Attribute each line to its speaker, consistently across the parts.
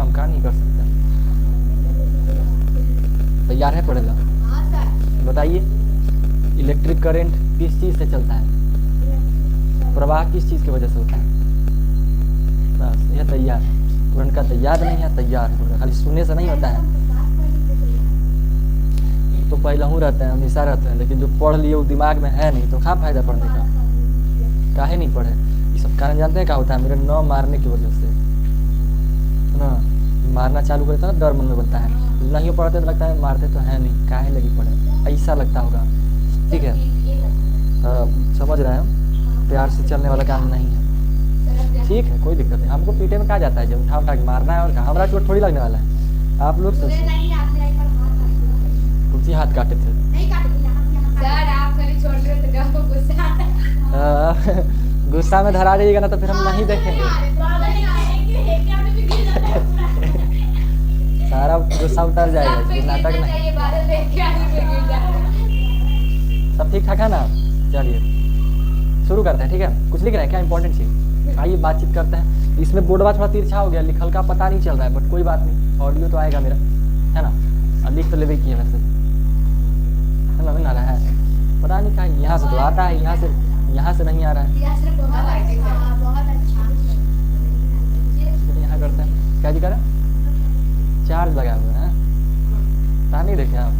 Speaker 1: हम काम नहीं कर सकते। तैयार है पढ़ेगा? बताइए, इलेक्ट्रिक करंट किस चीज़ से चलता है? प्रवाह किस चीज़ की वजह से होता है? बस यह तैयार है। तुरंत का तैयार नहीं है, तैयार है। खाली सुनने से नहीं होता है, तो पहले हूँ रहते हैं, हमेशा रहते हैं, लेकिन जो पढ़ लिए वो दिमाग में है नहीं, तो क्या फायदा पढ़ने का? काहे नहीं पढ़े? ये सब कारण जानते हैं क्या होता है? मेरे न मारने की वजह से ना, मारना चालू करता है ना, डर मन में बनता है। नहीं पढ़ते तो लगता है मारते तो है नहीं, काहे लगी पढ़े, ऐसा लगता होगा। ठीक है, समझ रहे हैं? प्यार से चलने वाला काम नहीं है। ठीक है, कोई दिक्कत नहीं। हमको पीटे में कहा जाता है जब उठा उठा के मारना है, और कहा हमारा चोट थोड़ी लगने वाला है। आप लोग कुछ हाथ काटे थे गुस्सा में धरा जाइएगा ना तो फिर हम नहीं देखेंगे। सारा गुस्सा उतर जाएगा, नाटक नहीं। सब ठीक ठाक है ना? चलिए शुरू करते हैं। ठीक है, कुछ लिख रहे हैं क्या इंपॉर्टेंट चीज? आइए बातचीत करते हैं। इसमें बोर्डवा थोड़ा तिरछा हो गया, लिखल का पता नहीं चल रहा है, बट कोई बात नहीं, ऑडियो तो आएगा मेरा, है ना? और लिख तो लेवे की है वैसे, है ना? ना रहा है, पता नहीं कहाँ, यहाँ से तो आता है, यहाँ से नहीं आ रहा है। यहाँ करते हैं क्या जी करें? चार्ज लगा हुआ है, कहाँ नहीं देखे आप?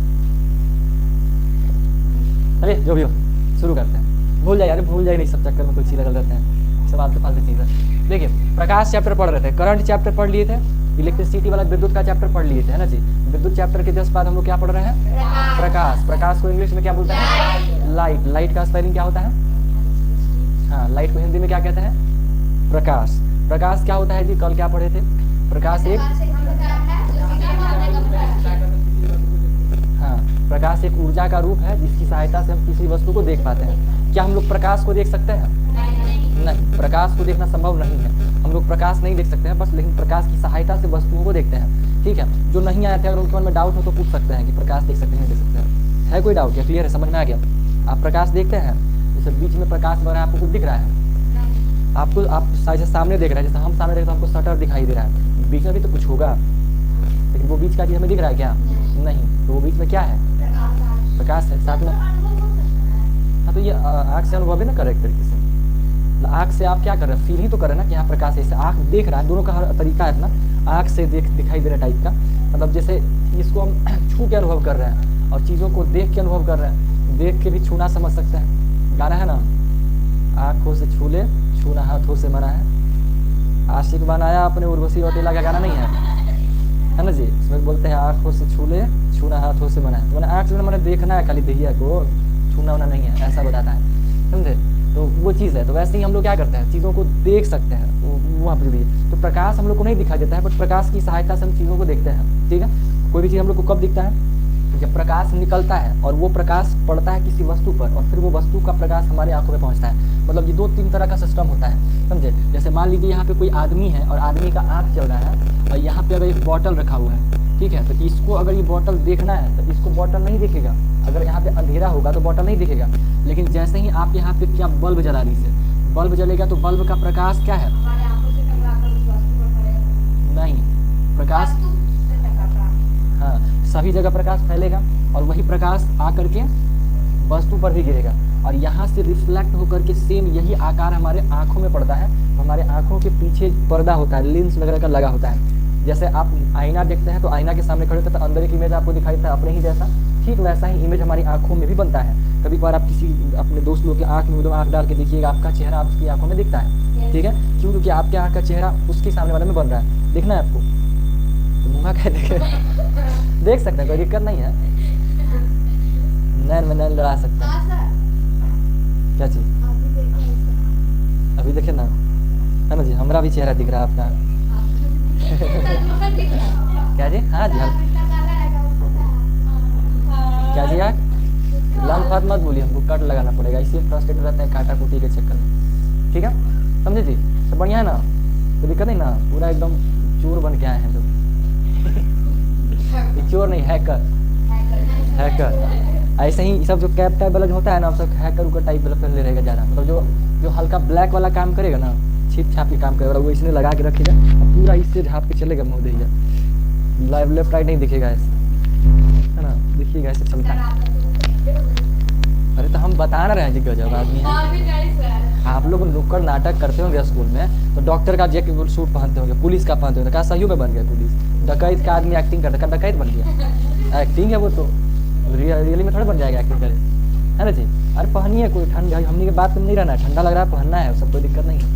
Speaker 1: चलिए जो भी हो शुरू करते हैं। भूल जाए यार, भूल जाए नहीं, सब चक्कर में कुछ लगे रहते हैं, सब आलतू फालतू चीज़ है। देखिए, प्रकाश चैप्टर पढ़ रहे थे, करंट चैप्टर पढ़ लिए थे, इलेक्ट्रिसिटी वाला विद्युत का चैप्टर पढ़ लिए थे, है ना जी? विद्युत चैप्टर के जस्ट बाद हम लोग क्या पढ़ रहे हैं? प्रकाश। प्रकाश को इंग्लिश में क्या बोलते हैं? लाइट। लाइट का स्पेलिंग क्या होता है? हाँ, लाइट को हिंदी में क्या कहते हैं? प्रकाश। प्रकाश क्या होता है जी? कल क्या पढ़े थे? प्रकाश एक, हाँ, प्रकाश एक ऊर्जा का रूप है जिसकी सहायता से हम किसी वस्तु को देख पाते हैं। क्या हम लोग प्रकाश को देख सकते हैं? नहीं, प्रकाश को देखना संभव नहीं है। हम लोग प्रकाश नहीं देख सकते हैं बस, लेकिन प्रकाश की सहायता से वस्तुओं को देखते हैं। ठीक है, जो नहीं आए थे अगर उनके मन में डाउट हो तो पूछ सकते हैं कि प्रकाश देख सकते हैं, नहीं देख सकते हैं? है कोई डाउट या क्लियर है? समझ में आ गया? आप प्रकाश देखते हैं? जैसे बीच में प्रकाश वगैरह आपको कुछ दिख रहा है? आपको, आप जैसे सामने देख रहे हैं, जैसे हम सामने देख रहे हैं, हमको शटर दिखाई दे रहा है, बीच में भी तो कुछ होगा, लेकिन वो बीच का चीज हमें दिख रहा है क्या? नहीं, तो वो बीच में क्या है? प्रकाश है साथ में। हाँ, तो ये आँख से अनुभव है ना, करेक्ट तरीके से। आँख से आप क्या कर रहे हैं? फील ही तो कर रहे हैं ना कि यहाँ प्रकाश है। आँख देख रहा है, दोनों का हर तरीका है अपना। आँख से दिखाई दे रहा टाइप का, मतलब जैसे इसको हम छू के अनुभव कर रहे हैं और चीज़ों को देख के अनुभव कर रहे हैं। देख के भी छूना समझ सकते हैं, गाना है ना, आँखों से छू ले, छूना हाथों से मना है। आशिक बनाया अपने उर्वशी रौतेला का गाना नहीं है ना जी? इसमें बोलते हैं आँखों से छू ले, छूना हाथों से मना है। मैंने आँख से मैंने देखना है खाली दहिया को, छूना होना नहीं है, ऐसा बताता है, समझे? तो वो चीज़ है। तो वैसे ही हम लोग क्या करते हैं? चीज़ों को देख सकते हैं, वहाँ पर भी। तो प्रकाश हम लोग को नहीं दिखाई देता है, बट प्रकाश की सहायता से हम चीज़ों को देखते हैं। ठीक है, कोई भी चीज़ हम लोग को कब दिखता है? जब प्रकाश निकलता है और वो प्रकाश पड़ता है किसी वस्तु पर, और फिर वो वस्तु का प्रकाश हमारे आंखों में पहुंचता है। मतलब ये 2-3 तरह का सिस्टम होता है, समझे? जैसे मान लीजिए यहाँ पे कोई आदमी है और आदमी का आँख चल रहा है, और यहाँ पे अगर एक बॉटल रखा हुआ है, ठीक है, तो इसको अगर ये बॉटल देखना है तो इसको बॉटल नहीं दिखेगा। अगर यहाँ पे अंधेरा होगा तो बॉटल नहीं दिखेगा। लेकिन जैसे ही आप यहाँ पे क्या बल्ब जला दीजिए, बल्ब जलेगा तो बल्ब का प्रकाश क्या है? नहीं, प्रकाश, हाँ, सभी जगह प्रकाश फैलेगा और वही प्रकाश आकर के वस्तु पर भी गिरेगा, और यहाँ से रिफ्लेक्ट होकर के सेम यही आकार हमारे आँखों में पड़ता है। तो हमारे आँखों के पीछे पर्दा होता है, लेंस वगैरह का लगा होता है। जैसे आप आईना देखते हैं तो आईना के सामने खड़े होते हैं तो अंदर एक इमेज आपको दिखाई देता है अपने ही जैसा, ठीक वैसा ही इमेज हमारी आंखों में भी बनता है। कभी बार आप किसी अपने दोस्त लोग के आंख में एकदम आंख डाल के देखिएगा, आपका चेहरा आपकी आंखों में दिखता है, ठीक है? क्यों? क्योंकि आपके आंख का चेहरा उसके सामने वाले में बन रहा है। देखना है आपको तो मुँह कह देखे देख सकते हैं, कोई दिक्कत नहीं है, नैन में नैन लड़ा सकते हैं। क्या चीज? अभी देखे ना, है ना जी? हमारा भी चेहरा दिख रहा है आपका। क्या जी? हाँ जी, क्या जी? यार लंग फात मत बोलिए, हमको कट लगाना पड़ेगा, इसलिए फ्रस्ट्रेटेड रहते हैं काटा कुटी के चक्कर में। ठीक है, समझे जी? सब बढ़िया है ना? कोई दिक्कत नहीं ना? पूरा एकदम चोर बन के आए हैं लोग। चोर नहीं, हैकर। हैकर ऐसे ही सब जो कैप टाइप वाला जो होता है ना, सब हैकर उकर टाइप वाला पहले रहेगा ज़्यादा। मतलब जो हल्का ब्लैक वाला काम करेगा ना, छिप छाप के काम करेगा, वो इसने लगा के रखेगा, पूरा इससे झाप के चलेगा मोहदैया, लेफ्ट राइट नहीं दिखेगा ऐसे, है ना, देखिएगा ऐसे चलता है। अरे तो हम बता ना रहे हैं जी, गजब आदमी है। आप लोग नुक्कड़ नाटक करते होंगे स्कूल में, तो डॉक्टर का जैकेट सूट पहनते होंगे, पुलिस का पहनते होंगे, कहा सही में बन गया पुलिस, डकैत का आदमी एक्टिंग करता है, डकैत बन गया, एक्टिंग है वो तो, रियली में थोड़ा बन जाएगा एक्टिंग करे, है ना जी। अरे पहनिए, कोई ठंड हमनी के बात में नहीं रहना है, ठंडा लग रहा है पहनना है, सब कोई दिक्कत नहीं है।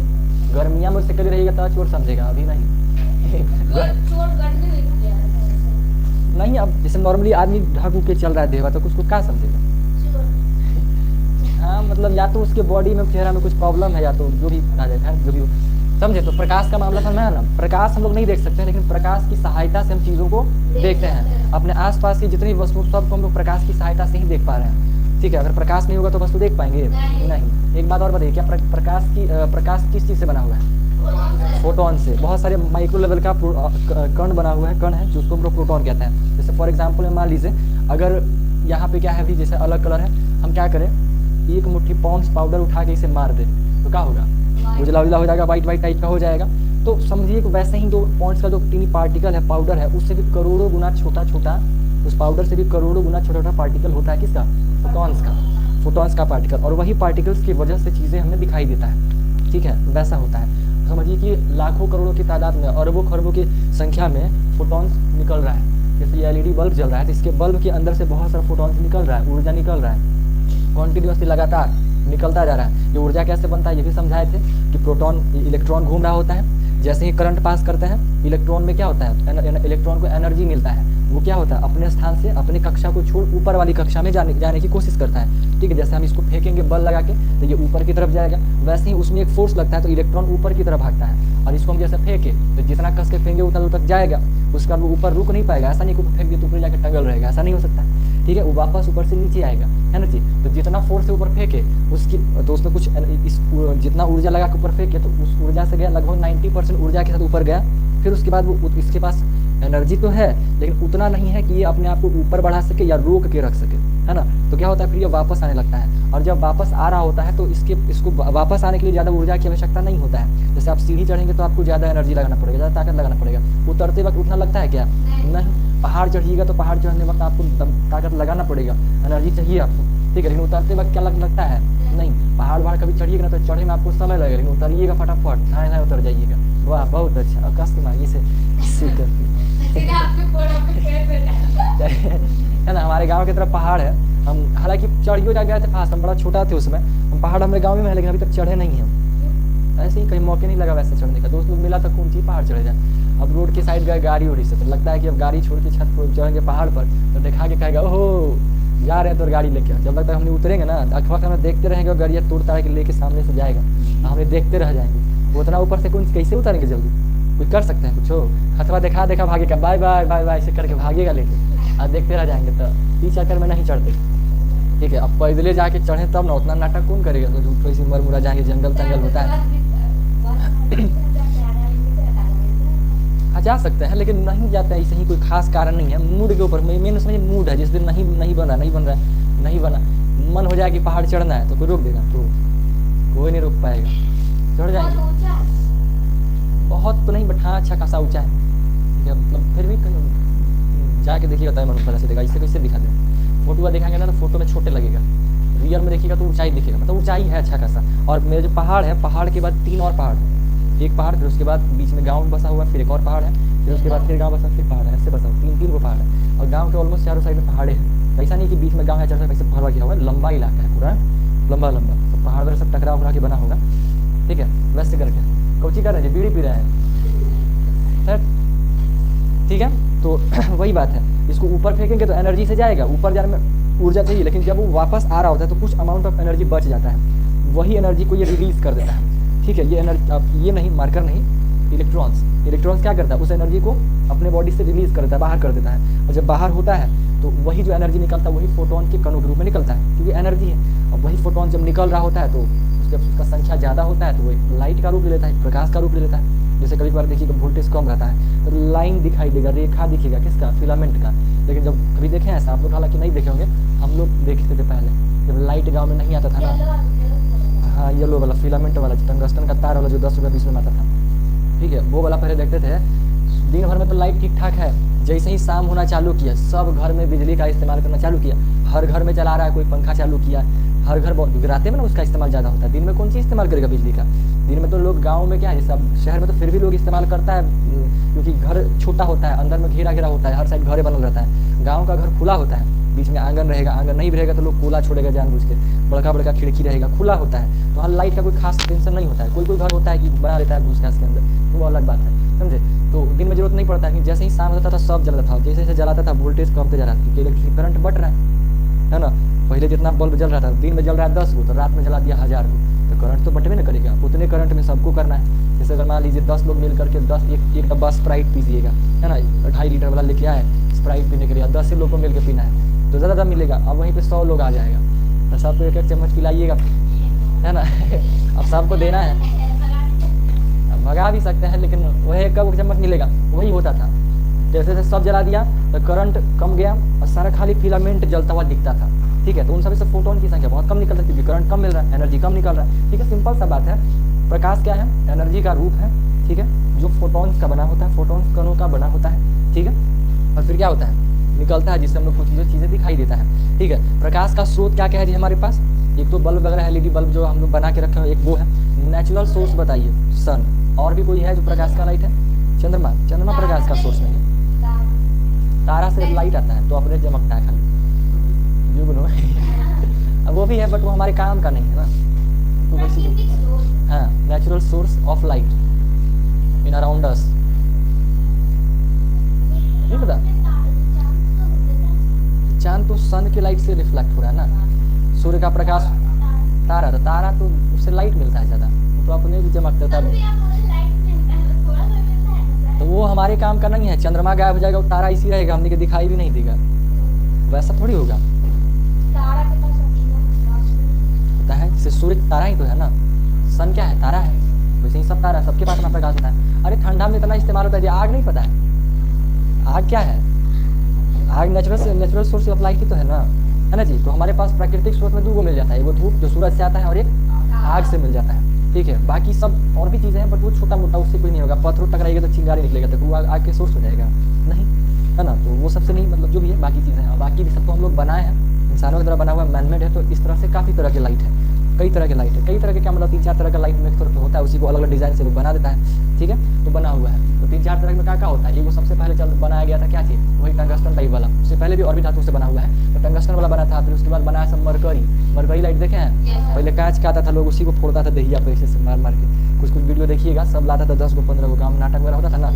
Speaker 1: गर्मियाँ में उससे कभी रहेगा तो चोर समझेगा, अभी नहीं। नहीं, अब जैसे नॉर्मली आदमी ढक के चल रहा है देवा, तो उसको क्या समझेगा। हाँ मतलब या तो उसके बॉडी में चेहरा में कुछ प्रॉब्लम है, या तो जो भी आ जाए है, जो भी हो, समझे। तो प्रकाश का मामला समझना है ना, प्रकाश हम लोग नहीं देख सकते हैं, लेकिन प्रकाश की सहायता से हम चीज़ों को देखते हैं। अपने आसपास की जितनी वस्तु सबको हम लोग प्रकाश की सहायता से ही देख पा रहे हैं, ठीक है। अगर प्रकाश नहीं होगा तो वस्तु देख पाएंगे नहीं। एक बात और बताइए, क्या प्रकाश किस चीज़ से बना हुआ है? फोटोन से। बहुत सारे माइक्रो लेवल का कण बना हुआ है, कण है जिसको हम लोग प्रोटॉन कहते हैं। जैसे फॉर एग्जाम्पल मान लीजिए, अगर यहाँ पे क्या है अभी, जैसे अलग कलर है, हम क्या करें, एक मुट्ठी पॉन्ड्स पाउडर उठा के इसे मार दे तो क्या होगा, उजला उजला हो जाएगा, वाइट वाइट टाइप का हो जाएगा। तो समझिए कि वैसे ही जो पॉन्ड्स का जो टीनी पार्टिकल है, पाउडर है, उससे भी करोड़ों गुना छोटा छोटा, उस पाउडर से भी करोड़ों गुना छोटा छोटा पार्टिकल होता है, किसका? फोटॉन्स का पार्टिकल। और वही पार्टिकल्स की वजह से चीज़ें हमें दिखाई देता है, ठीक है, वैसा होता है। समझिए कि लाखों करोड़ों की तादाद में, अरबों खरबों की संख्या में फोटॉन्स निकल रहा है। जैसे ये एलईडी बल्ब जल रहा है, तो इसके बल्ब के अंदर से बहुत सारा फोटॉन्स निकल रहा है, ऊर्जा निकल रहा है, कॉन्टिन्यूसली लगातार निकलता जा रहा है। ये ऊर्जा कैसे बनता है ये भी समझाए थे कि प्रोटॉन, इलेक्ट्रॉन घूम रहा होता है, जैसे ही करंट पास करते हैं इलेक्ट्रॉन में क्या होता है, इलेक्ट्रॉन को एनर्जी मिलता है। वो क्या होता है, अपने स्थान से अपने कक्षा को छोड़ ऊपर वाली कक्षा में जाने की कोशिश करता है, ठीक है। जैसे हम इसको फेंकेंगे बल लगा के तो ये ऊपर की तरफ जाएगा, वैसे ही उसमें एक फोर्स लगता है तो इलेक्ट्रॉन ऊपर की तरफ भागता है। और इसको हम जैसे फेंके तो जितना कस के फेंगे उतना दूर तक जाएगा, उसके बाद वो ऊपर रुक नहीं पाएगा। ऐसा नहीं कि फेंक दिया तो ऊपर जाकर टंगल रहेगा, ऐसा नहीं हो सकता, ठीक है। वो वापस ऊपर से नीचे आएगा, है ना जी। तो जितना फोर्स से ऊपर फेंके उसकी, तो उसमें कुछ जितना ऊर्जा लगा के ऊपर फेंके तो उस ऊर्जा से गया लगभग 90% ऊर्जा के साथ ऊपर गया। फिर उसके बाद वो इसके पास एनर्जी तो है, लेकिन उतना नहीं है कि ये अपने आप को ऊपर बढ़ा सके या रोक के रख सके, है ना। तो क्या होता है, फिर ये वापस आने लगता है। और जब वापस आ रहा होता है तो इसको वापस आने के लिए ज़्यादा ऊर्जा की आवश्यकता नहीं होता है। जैसे आप सीढ़ी चढ़ेंगे तो आपको ज़्यादा एनर्जी लगाना पड़ेगा, ज़्यादा ताकत लगाना पड़ेगा। उतरते वक्त उठना लगता है क्या? नहीं। पहाड़ चढ़िएगा तो पहाड़ चढ़ने वक्त आपको ताकत लगाना पड़ेगा, एनर्जी चाहिए आपको, ठीक है। लेकिन उतरते वक्त क्या लगता है? नहीं। पहाड़ कभी चढ़िएगा ना तो चढ़ने में आपको समय लगेगा, लेकिन उतरिएगा फटाफट, धाए उतर जाइएगा। वाह, बहुत अच्छा। और कस दिमागी से है ना। हमारे गांव की तरफ पहाड़ है, हम हालांकि चढ़ियो जा गए थे फास्ट, हम बड़ा छोटा थे उसमें। हम पहाड़ हमारे गांव में है, लेकिन अभी तक चढ़े नहीं हैं, ऐसे ही कहीं मौके नहीं लगा वैसे चढ़ने का। दोस्त लोग मिला तो कौन सी पहाड़ चढ़े जाए। अब रोड के साइड गए गाड़ी उड़ी से, तो लगता है कि अब गाड़ी छोड़ के छत पर चढ़ेंगे पहाड़ पर, तो दिखा के कहेगा ओहो जा रहे हैं तो गाड़ी लेके। जब तक हमने उतरेंगे ना, अखबार हमें देखते रहेंगे और गाड़ियाँ तोड़ ताड़ के लेके सामने से जाएगा, हमें देखते रह जाएंगे। उतना ऊपर से कौन कैसे उतारेंगे जल्दी, कुछ कर सकते हैं कुछ हो, हथवा देखा भागेगा, बाय बाय बाय बाय ऐसे करके भागेगा लेके, और देखते रह जाएंगे। तो इस चक्कर में नहीं चढ़ते, ठीक है। अब पैदले जाके चढ़े तब ना, उतना नाटक कौन करेगा, तो थोड़ी सी मरमुरा जाएंगे, जंगल तंगल होता है। हाँ जा सकते हैं, लेकिन नहीं जाते हैं, ऐसे ही कोई खास कारण नहीं है, मूड के ऊपर। मेन समझिए मूड है, जिस दिन नहीं बन बना मन हो जाए कि पहाड़ चढ़ना है तो कोई रोक देगा, तो कोई नहीं रोक पाएगा, चढ़ जाएंगे। बहुत तो नहीं, बट हाँ अच्छा खासा ऊंचा है, मतलब फिर भी कहीं जाके देखिएगा तय मन पता चलेगा। इससे कैसे दिखा दें, फोटो दिखाएंगे ना तो फोटो में छोटे लगेगा, रियल में देखिएगा तो ऊंचाई दिखेगा, मतलब ऊंचाई है अच्छा खासा। और मेरे जो पहाड़ है, पहाड़ के बाद 3 और पहाड़, एक पहाड़, फिर उसके बाद बीच में गाँव बसा हुआ, फिर एक और पहाड़ है, फिर उसके बाद फिर गाँव बसा, फिर पहाड़ है, ऐसे बसा 3 वो पहाड़ है। और गाँव के ऑलमोस्ट चारों साइड में पहाड़े हैं, ऐसा नहीं कि बीच में गाँव है, चारों साइड से भरवा किया हुआ है, लंबा इलाका है पूरा, लंबा सब पहाड़ वगैरह सब टकरा उकरा के बना होगा, ठीक है। वैसे करके कौची कर रहे हैं, बीड़ी पी रहे हैं, ठीक है। तो वही बात है, इसको ऊपर फेंकेंगे तो एनर्जी से जाएगा, ऊपर जाने में ऊर्जा चाहिए, लेकिन जब वो वापस आ रहा होता है तो कुछ अमाउंट ऑफ एनर्जी बच जाता है, वही एनर्जी को ये रिलीज कर देता है, ठीक है। ये एनर्जी, अब ये नहीं मार्कर नहीं, इलेक्ट्रॉन्स क्या करता है, उस एनर्जी को अपने बॉडी से रिलीज कर देता है, बाहर कर देता है। और जब बाहर होता है तो वही जो एनर्जी निकलता है वही फोटोन के कणों के रूप में निकलता है, क्योंकि एनर्जी है। और वही फोटोन जब निकल रहा होता है तो उसका संख्या ज़्यादा होता है तो वो लाइट का रूप ले लेता है, प्रकाश का रूप ले लेता है। जैसे कभी बार देखिए वोल्टेज कम रहता है तो लाइन दिखाई देगा, रेखा दिखेगा, किसका, फिलामेंट का। लेकिन जब कभी देखें ऐसा, आप लोग हालांकि नहीं देखे होंगे, हम लोग देखे थे पहले जब लाइट गाँव में नहीं आता था ना, हाँ येलो वाला फिलामेंट वाला टंगस्टन का तार वाला जो 10 रुपये 20 रुपये में आता था, ठीक है, वो वाला पहले देखते थे। दिन भर में तो लाइट ठीक ठाक है, जैसे ही शाम होना चालू किया सब घर में बिजली का इस्तेमाल करना चालू किया, हर घर में चला रहा है, कोई पंखा चालू किया, हर घर रातें में ना उसका इस्तेमाल ज़्यादा होता है, दिन में कौन सी इस्तेमाल करेगा बिजली का। दिन में तो लोग गाँव में क्या है, सब शहर में तो फिर भी लोग इस्तेमाल करता है, क्योंकि घर छोटा होता है, अंदर में घेरा घेरा होता है, हर साइड घरे बनल रहता है। गाँव का घर खुला होता है, बीच में आंगन रहेगा, आंगन नहीं भी रहेगा तो लोग कोला छोड़ेगा जानबूझ के, बड़का बड़का खिड़की रहेगा, खुला होता है, तो वहाँ लाइट का कोई खास टेंशन नहीं होता है। कोई कोई घर होता है कि बना लेता है घुस घास के अंदर, तो वो अलग बात है, समझे। तो दिन में जरूरत नहीं पड़ता है कि जैसे ही शाम होता था सब जलता था, जैसे जैसे जलाता था वोल्टेज कम होते जा रहा था, क्योंकि इलेक्ट्रिक करंट बढ़ रहा है ना। पहले जितना बल्ब जल रहा था, दिन में जल रहा है 10 गो, तो रात में जला दिया 1000 गो, तो करंट तो बटवे ना करेगा, उतने करंट में सबको करना है। जैसे अगर मान लीजिए 10 लोग मिल करके 10 एक डब्बा स्प्राइट पीजिएगा, है ना, 2.5 लीटर वाला लेके आए स्प्राइट पीने के लिए, 10 ही लोग को मिल के पीना है तो ज़्यादा मिलेगा। अब वहीं पे 100 लोग आ जाएगा, तो सबको एक एक चम्मच पिलाइएगा, है ना। अब सबको देना है, भगा भी सकते हैं, लेकिन वही कब चम्मच मिलेगा, वही होता था। जैसे जैसे सब जला दिया तो करंट कम गया और सारा खाली फिलामेंट जलता हुआ दिखता था, ठीक है। तो उन सभी से फोटोन की संख्या बहुत कम निकलता है, क्योंकि करंट कम मिल रहा है, एनर्जी कम निकल रहा है, ठीक है। सिंपल सा बात है, प्रकाश क्या है, एनर्जी का रूप है, ठीक है, जो फोटोन्स का बना होता है, फोटोन्स कणों का बना होता है, ठीक है। और फिर क्या होता है, निकलता है, जिससे हम लोग कुछ चीज़ें दिखाई देता है, ठीक है। प्रकाश का स्रोत क्या क्या है जी हमारे पास, एक तो बल्ब वगैरह एलईडी बल्ब जो हम लोग बना के रखे हैं, एक वो है। नेचुरल सोर्स बताइए, सन, और भी कोई है जो प्रकाश का लाइट है, चंद्रमा, चंद्रमा प्रकाश का सोर्स नहीं है, तारा से लाइट आता है तो अपने चमकता है खाली, जुगनू। अब वो भी है बट वो हमारे काम का नहीं है ना, तो वैसे हाँ, natural source of light in around us, नहीं पता। चांद तो सन के लाइट से रिफ्लेक्ट हो रहा है ना, सूर्य का प्रकाश, तारा तो उससे लाइट मिलता है ज़्यादा, तो अपने भी चमकता है, तो वो हमारे काम का नहीं है। चंद्रमा गायब हो जाएगा, वो तारा इसी रहेगा, हमने के दिखाई भी नहीं देगा, वैसा थोड़ी होगा, होता है। जैसे सूर्य तारा ही तो है ना, सन क्या है, तारा है, वैसे ही सब तारा, सबके पास अपना प्रकाश होता है। अरे ठंडा में इतना इस्तेमाल होता है, आग नहीं पता है, आग क्या है, आग नेचुरल सोर्स ऑफ लाइट ही तो है ना जी। तो हमारे पास प्राकृतिक स्रोत में 2 मिल जाता है, वो धूप जो सूरज से आता है और एक आग से मिल जाता है, ठीक है। बाकी सब और भी चीज़ें हैं बट वो छोटा मोटा, उससे कुछ नहीं होगा। पत्थर टकराएगा तो चिंगारी निकलेगा, तो वो आग के सोर्स हो जाएगा नहीं, है ना। तो वो सबसे नहीं, मतलब जो भी है बाकी चीज़ें हैं, बाकी भी सब तो हम लोग बनाए हैं, इंसानों के द्वारा बना हुआ मैनमेड है। तो इस तरह से काफ़ी तरह के लाइट है, कई तरह के लाइट है, कई तरह के क्या मतलब 3-4 तरह का लाइट मिक्स करके होता है, उसी को अलग अलग डिज़ाइन से लोग बना देता है, ठीक है। तो बना हुआ है, तो 3-4 तरह में क्या होता है, ये वो सबसे पहले बनाया गया था क्या चीज़, वही टंगस्टन टाइप वाला, उससे पहले भी और भी धातु से बना हुआ है, तो टंगस्टन वाला बना था। फिर उसके बाद बनाया सब मरकरी लाइट, देखे हैं, पहले कांच का आता था, लोग उसी को फोड़ता था दहिया पे ऐसे मार मार के, कुछ वीडियो देखिएगा, सब लाता था 10 गो 15 गो, काम नाटक वगैरह होता था ना,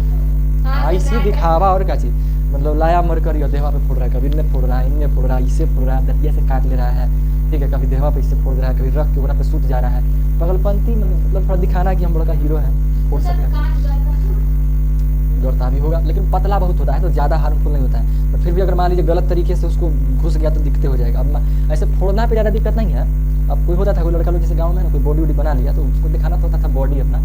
Speaker 1: ऐसी दिखावा और क्या चीज़, मतलब लाया मरकरी और देवा पे फोड़ रहा है, कभी इनने फोड़ रहा है, इनने फोड़ रहा है, इससे फोड़ रहा है, दतिया से काट ले रहा है, ठीक है, कभी देवा पे इससे फोड़ रहा है, कभी रख के ओरा पे सूत जा रहा है, पगलपंती, मतलब थोड़ा दिखाना कि हम लोग का हीरो है, फोड़ सकते हैं। गड़ता भी होगा, लेकिन पतला बहुत होता है तो ज़्यादा हार्मफुल नहीं होता है। तो फिर भी अगर मान लीजिए गलत तरीके से उसको घुस गया तो दिखते हो जाएगा। अब ऐसे फोड़ना पे ज़्यादा दिक्कत नहीं है। अब कोई होता था, कोई लड़का लोग जैसे गाँव में ना कोई बॉडी वॉडी बना लिया, तो उसको दिखाना तो होता था बॉडी अपना,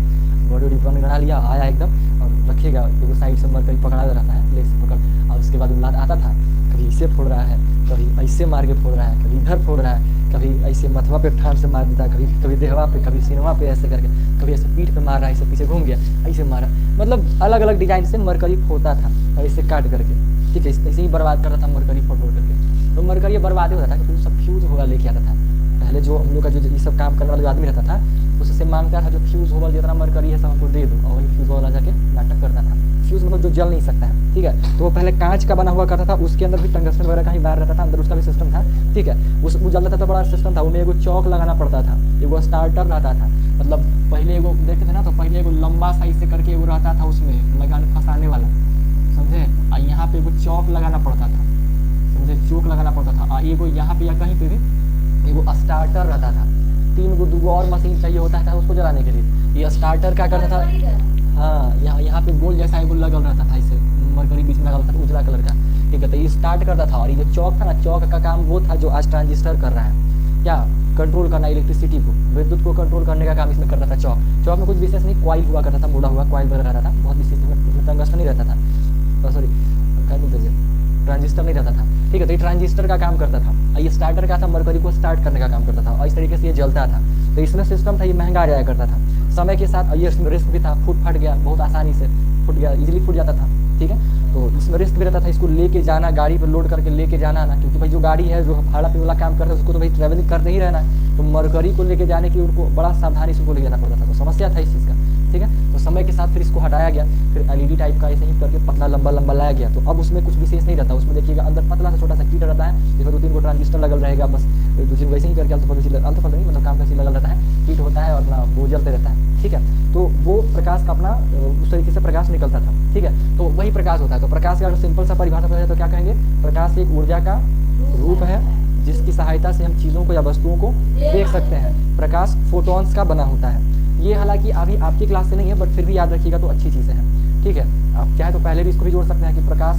Speaker 1: बॉडी वॉडी बना लिया, आया एकदम और रखेगा, तो वो साइड से मरकरी पकड़ा रहता है, लेग से पकड़, और उसके बाद वो आता था, कभी इसे फोड़ रहा है, कभी ऐसे मार के फोड़ रहा है, कभी इधर फोड़ रहा है, कभी ऐसे मथवा पे ठान से मार देता है, कभी देहवा पे, कभी सीनवा पे ऐसे करके, कभी ऐसे पीठ पे मार रहा है, ऐसे पीछे घूम गया, ऐसे मारा, मतलब अलग अलग डिजाइन से मरकरी फोड़ता था, ऐसे काट करके, ठीक है। ऐसे ही बर्बाद करता था मरकरी फोड़ करके। तो मरकरी बर्बाद ही होता था, क्योंकि सब फ्यूज होगा लेके आता था। पहले जो हम लोग का जो ये सब काम करने वाला जो आदमी रहता था, उससे मांगता था जो फ्यूज होगा जितना मरकरी है सब हमको दे दो, और वही फ्यूज वाला जाके नाटक करता था। फ्यूज मतलब जो जल नहीं सकता है, ठीक है। तो वो पहले कांच का बना हुआ करता था, उसके अंदर भी टंगस्टन वगैरह का ही वायर रहता था, अंदर उसका भी सिस्टम था, ठीक है। वो जलता था तो बड़ा सिस्टम था, उनमें एगो चौक लगाना पड़ता था, एगो स्टार्टर रहता था, मतलब पहले एगो देखते थे ना, तो पहले एगो लंबा साइज से करके एगो रहता था, उसमें लगाने फंसाने वाला, समझे। और यहाँ पे एगो चौक लगाना पड़ता था, समझे, चौक लगाना पड़ता था। और एगो यहाँ पे या कहीं पे भी एगो स्टार्टर रहता था, 3 गो 2 गो और मशीन चाहिए होता था उसको जलाने के लिए। ये स्टार्टर क्या करता था, हाँ, यहाँ पे गोल जैसा एगो लगल रहता था, इसे मरकरी बीच में लगल था, उजला कलर का, ठीक है। तो ये स्टार्ट करता था, और ये जो चौक था ना, चौक का काम वो था जो आज ट्रांजिस्टर कर रहा है, क्या कंट्रोल करना, इलेक्ट्रिसिटी को, विद्युत को कंट्रोल करने का काम इसमें करता था। चौक में कुछ विशेष नहीं, कॉइल हुआ करता था, मुड़ा हुआ कॉइल वगैरह रहता था, बहुत विशेष, इसमें टंगस्टन नहीं रहता था, सॉरी क्या बोलते थे, ट्रांजिस्टर नहीं रहता था, ठीक है। तो ये ट्रांजिस्टर का काम करता था। ये स्टार्टर क्या था, मरकरी को स्टार्ट करने का काम करता था, और इस तरीके से ये जलता था। तो इसमें सिस्टम था, ये महंगा आ जाया करता था। समय के साथ ये रिस्क भी था, फट गया बहुत आसानी से, फूट गया, इजीली फूट जाता था, ठीक है। तो इसमें रिस्क भी रहता था, इसको लेके जाना, गाड़ी पर लोड करके लेके जाना ना, क्योंकि भाई जो गाड़ी है जो भाड़ा पे वाला काम करता है उसको तो भाई ट्रैवलिंग करते ही रहना है, तो मरकरी को लेके जाने की उनको बड़ा सावधानी से उनको ले जाना पड़ता था, तो समस्या था इस चीज़ का, ठीक है। तो समय के साथ फिर इसको हटाया गया, फिर एलईडी टाइप का ऐसे ही करके पतला लंबा लंबा लाया गया। तो अब उसमें कुछ विशेष नहीं रहता, उसमें देखिएगा अंदर पतला सा छोटा सा कीट रहता है, जिसमें 2-3 को ट्रांजिस्टर लगल रहेगा, बस दूसरी वैसे ही करके अल्टोफल नहीं मतलब काम कैसे लगल रहता है, कीट होता है और अपना वो जलते रहता है, ठीक है। तो वो प्रकाश का अपना उस तरीके से प्रकाश निकलता था, ठीक है। तो वही प्रकाश होता है। तो प्रकाश का अगर सिंपल सा परिभाषा बताया तो क्या कहेंगे, प्रकाश एक ऊर्जा का रूप है जिसकी सहायता से हम चीज़ों को या वस्तुओं को देख सकते हैं। प्रकाश फोटॉन्स का बना होता है। ये हालांकि अभी आपकी क्लास से नहीं है, बट फिर भी याद रखिएगा तो अच्छी चीज़ें हैं, ठीक है। आप चाहे तो पहले भी इसको भी जोड़ सकते हैं कि प्रकाश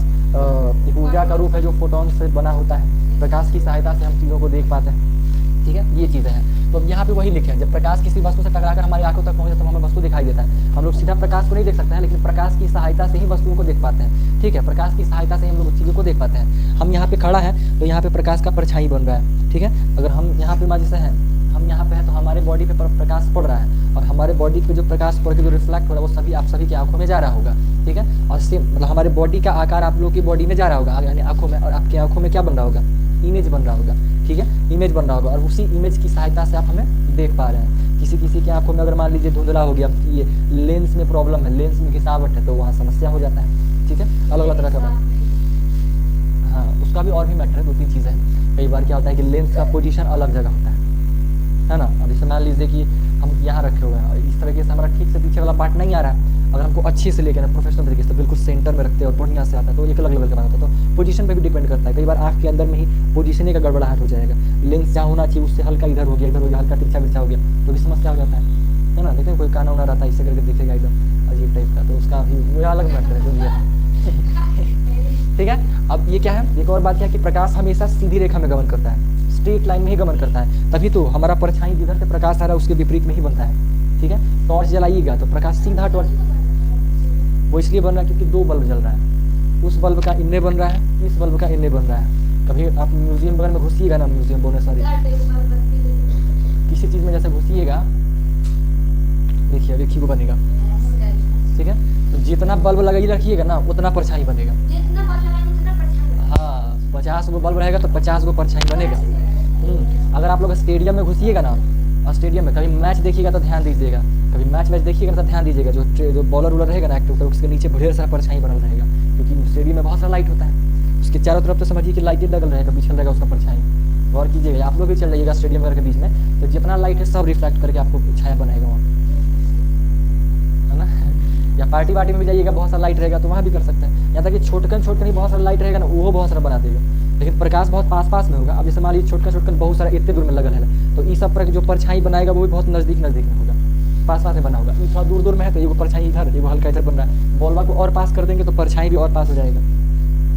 Speaker 1: एक ऊर्जा का रूप है जो फोटॉन से बना होता है, प्रकाश की सहायता से हम चीज़ों को देख पाते हैं, ठीक है। ये चीज़ें हैं। तो यहाँ पे वही लिखे हैं, जब प्रकाश किसी वस्तु से टकराकर हमारी आंखों तक पहुँचे तो हमें वस्तु दिखाई देता है। हम लोग सीधा प्रकाश को नहीं देख सकते हैं, लेकिन प्रकाश की सहायता से ही वस्तुओं को देख पाते हैं, ठीक है। प्रकाश की सहायता से हम लोग चीज़ों को देख पाते हैं। हम यहाँ पे खड़ा है तो यहाँ पे प्रकाश का परछाई बन रहा है, ठीक है। अगर हम यहाँ पे मान जैसे हैं, हम यहाँ पे हैं तो हमारे बॉडी पे प्रकाश पड़ रहा है, और हमारे बॉडी पे जो प्रकाश पड़ के जो रिफ्लेक्ट हो रहा है वो सभी आप सभी की आंखों में जा रहा होगा, ठीक है। और सेम मतलब हमारे बॉडी का आकार आप लोगों की बॉडी में जा रहा होगा, यानी आंखों में, और आपकी आंखों में क्या बन रहा होगा, इमेज बन रहा होगा, ठीक है, इमेज बन रहा होगा। और उसी इमेज की सहायता से आप हमें देख पा रहे हैं। किसी किसी की आंखों में अगर मान लीजिए धुंधला हो गया, ये लेंस में प्रॉब्लम है, लेंस में घिसावट है, तो वहाँ समस्या हो जाता है, ठीक है। अलग अलग तरह का बात, हाँ उसका भी और भी मैटर है, 2-3 चीज़ें हैं। कई बार क्या होता है कि लेंस का पोजीशन अलग जगह होता है ना। अब जैसे मान लीजिए कि हम यहाँ रखे हुए हैं और इस तरीके से हमारा ठीक से पीछे वाला पार्ट नहीं आ रहा है, अगर हमको अच्छे से लेके ना प्रोफेशनल तरीके से बिल्कुल सेंटर में रखते हैं और बढ़िया से आता है तो एक अलग लेवल का बनाता है। तो पोजीशन पे भी डिपेंड करता है। कई बार आँख के अंदर में ही पोजीशन का गड़बड़ाहट हो जाएगा, लेंस जहाँ होना चाहिए उससे हल्का इधर हो गया, हल्का तिरछा बिरछा हो गया, तो भी समस्या हो जाता है ना। देखते हैं कोई काना उना रहता है इससे करके दिखेगा एकदम अजीब टाइप का, तो उसका भी वो अलग मैटर है जो भी है, ठीक है। अब ये क्या है, एक और बात क्या है कि प्रकाश हमेशा सीधी रेखा में गमन करता है, स्ट्रेट लाइन में ही गमन करता है, तभी तो हमारा परछाई जिधर से प्रकाश आ रहा है उसके विपरीत में ही बनता है, ठीक है। टॉर्च जलाइएगा तो प्रकाश सीधा टॉर्च, वो इसलिए बन रहा है क्योंकि 2 बल्ब जल रहा है, उस बल्ब का इन्ने बन रहा है, इस बल्ब का इन्ने बन रहा है। कभी आप म्यूजियम वगैरह में घुसिएगा ना, म्यूजियम बोलने सॉरी, किसी चीज़ में जैसे घुसिएगा, देखिए देखिए वो बनेगा, ठीक है। तो जितना बल्ब लगाइए रखिएगा ना उतना परछाई बनेगा, हाँ 50 गो बल्ब रहेगा तो 50 गो परछाई बनेगा। अगर आप लोग स्टेडियम में घुसिएगा ना, स्टेडियम में कभी मैच देखिएगा तो ध्यान दीजिएगा, कभी मैच देखिएगा तो ध्यान दीजिएगा, जो बॉलर वॉलर रहेगा ना एक्टिव, उसके नीचे ढेर सारा परछाई बनल रहेगा, क्योंकि स्टेडियम में बहुत सारा लाइट होता है, उसके चारों तरफ तो समझिए कि लाइटें लगल रहेगा, बिछल रहेगा उसका परछाई। गौर कीजिएगा, आप लोग भी चल जाइएगा स्टेडियम वगैरह के बीच में, तो जितना लाइट है सब रिफ्लेक्ट करके आपको छाया बनाएगा वहाँ, है ना। या पार्टी वार्टी में भी जाइएगा, बहुत सारा लाइट रहेगा तो वहाँ भी कर सकते हैं। यहाँ तक कि छोटकन ही बहुत सारा लाइट रहेगा ना, वो बहुत सारा बना देगा, लेकिन प्रकाश बहुत पास में होगा। अब जैसे मान लीजिए छोटकन बहुत सारा इतने दूर में लगल है, तो इस सब पर जो परछाई बनाएगा वो भी बहुत नज़दीक में होगा, पास में बना होगा। थोड़ा दूर में है तो एगो परछाई इधर, एगो हल्का इधर बन रहा है, बॉलवा को और पास कर देंगे तो परछाई भी और पास हो जाएगा,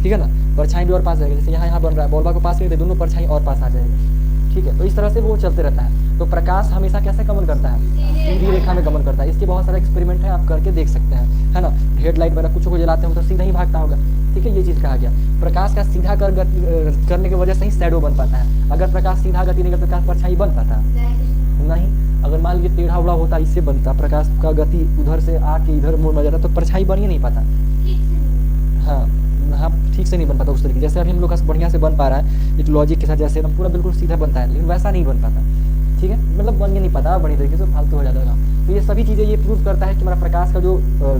Speaker 1: ठीक है ना, परछाई भी और पास जाएगा। जैसे यहाँ बन रहा है, बॉलवा को पास करेंगे दोनों परछाई और पास आ जाएगा, ठीक है। तो इस तरह से वो चलते रहता है। तो प्रकाश हमेशा कैसे गमन करता है, सीधी रेखा में गमन करता है। इसके बहुत सारे एक्सपेरिमेंट है, आप करके देख सकते हैं, है ना। हेडलाइट वगैरह कुछ को जलाते हो तो सीधा ही भागता होगा, ठीक है। ये चीज़ कहा गया, प्रकाश का सीधा करने की वजह से ही शैडो बन पाता है। अगर प्रकाश सीधा गति नहीं करता परछाई बन पाता नहीं। अगर मान लीजिए टेढ़ा उड़ा होता इससे बनता, प्रकाश का गति उधर से आके इधर मुड़ में जाता तो परछाई बन ही नहीं पाता, हाँ ठीक से नहीं बन पाता उस तरीके। जैसे अभी हम लोग का बढ़िया से बन पा रहा है एक लॉजिक के साथ, जैसे एकदम पूरा बिल्कुल सीधा बनता है, लेकिन वैसा नहीं बन पाता, ठीक है। मतलब बन ही नहीं पाता, बड़ी तरीके से फालतू हो जाता है। तो ये सभी चीज़ें ये प्रूव करता है कि हमारा प्रकाश का जो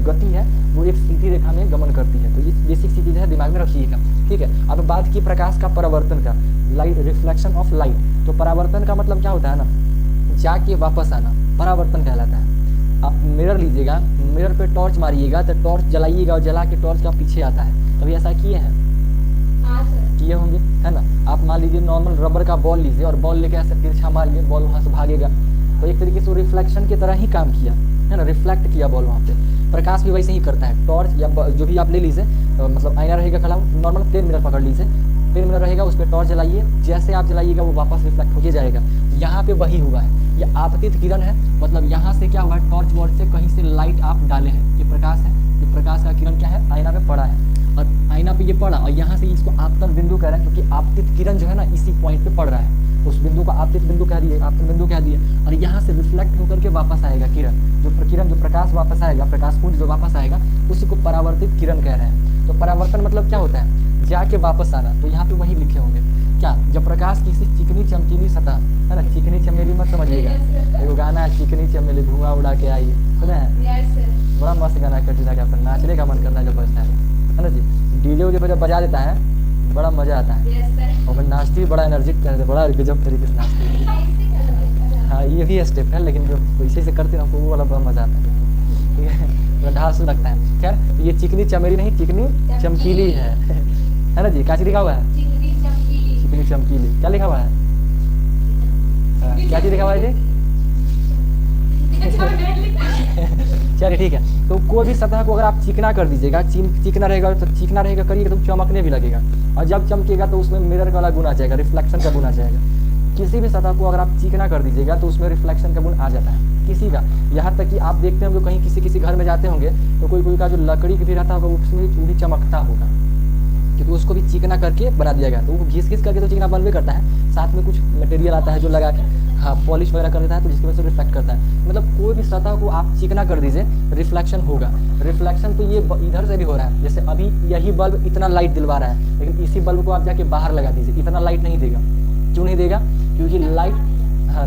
Speaker 1: गति है वो एक सीधी रेखा में गमन करती है। तो ये बेसिक सी चीज़ है, दिमाग में रखिएगा, ठीक है। अब बात की प्रकाश का परावर्तन का, लाइट रिफ्लेक्शन ऑफ लाइट। तो परावर्तन का मतलब क्या होता है ना, जाके वापस आना, परावर्तन कहलाता है। आप मिरर लीजिएगा, मिरर पे टॉर्च मारिएगा तो टॉर्च जलाइएगा और जला के टॉर्च का पीछे आता है। कभी ऐसा किए हैं? किए होंगे, है ना। आप मान लीजिए नॉर्मल रबर का बॉल लीजिए और बॉल लेके ऐसे तिरछा मारिए, बॉल वहाँ से भागेगा, तो एक तरीके से वो रिफ्लेक्शन की तरह ही काम किया, है ना, रिफ्लेक्ट किया बॉल वहाँ पे। प्रकाश भी वैसे ही करता है। टॉर्च या जो भी आप ले लीजिए, मतलब आईना रहेगा खड़ा, नॉर्मल पेन मिरर पकड़ लीजिए, पेन मिरर रहेगा, उस पर टॉर्च जलाइए, जैसे आप जलाइएगा वो वापस रिफ्लेक्ट होके जाएगा। यहाँ पे वही हुआ है, ये आपतित किरण है, मतलब यहाँ से क्या हुआ है, टॉर्च वॉर्च से कहीं से लाइट आप डाले हैं, ये प्रकाश है, ये प्रकाश का किरण क्या है, आईना पे पड़ा है, और आईना पे ये पड़ा और यहाँ से इसको आपतन बिंदु कह रहा है, क्योंकि आपतित किरण जो है ना इसी पॉइंट पे पड़ रहा है। उस बिंदु को आपतित बिंदु कह दिए, आपतित बिंदु कह दिए, और यहाँ से रिफ्लेक्ट होकर के वापस आएगा किरण, जो प्रकाश वापस आएगा, प्रकाश पुंज जो वापस आएगा उसी को परावर्तित किरण कह रहे हैं। तो परावर्तन मतलब क्या होता है, जाके वापस आना। तो यहाँ पे वही लिखे होंगे क्या, जब प्रकाश किसी चिकनी चमकीली सतह, है ना, चिकनी चमेली मत समझिएगा, एगो गाना है चिकनी चमेली धुआं उड़ा के आई, सुना है, बड़ा मस्त गाना कटिला का, नाचने का मन करता है जब बजता है ना जी। डीजे उजे पर जब बजा देता है बड़ा मजा आता है, और मैं नाचती बड़ा एनर्जिक करते, बड़ा गजब तरीके से नाचती है। हाँ ये भी स्टेप है, लेकिन जो वैसे से करते ना वो वाला बड़ा मजा आता है, ठीक है, ढास लगता है। खैर ये चिकनी चमेली नहीं, चिकनी चमकीली है ना जी। क्या चीज लिखा हुआ है, चिकनी चमकीली, क्या लिखा हुआ है, क्या चीज लिखा हुआ है जी? चलिए ठीक है। तो कोई भी सतह को अगर आप चिकना कर दीजिएगा, चिकना रहेगा तो चिकना रहेगा करिएगा तो चमकने भी लगेगा, और जब चमकेगा तो उसमें मिरर वाला गुण आ जाएगा, रिफ्लेक्शन का गुण आ जाएगा। किसी भी सतह को अगर आप चिकना कर दीजिएगा तो उसमें रिफ्लेक्शन का गुण आ जाता है किसी का। यहाँ तक कि आप देखते होंगे कहीं किसी घर में जाते होंगे तो कोई का जो लकड़ी भी रहता होगा उसमें भी चमकता होगा, क्योंकि उसको भी चिकना करके बना दिया गया। तो वो घिस करके तो चिकना बनवे करता है, साथ में कुछ मटेरियल आता है जो लगा के हाँ पॉलिश वगैरह कर देता है, तो जिसकी वजह से रिफ्लेक्ट करता है। मतलब कोई भी सतह को आप चिकना कर दीजिए रिफ्लेक्शन होगा। रिफ्लेक्शन तो ये इधर से भी हो रहा है, जैसे अभी यही बल्ब इतना लाइट दिलवा रहा है, लेकिन इसी बल्ब को आप जाके बाहर लगा दीजिए, इतना लाइट नहीं देगा। क्यों नहीं देगा, क्योंकि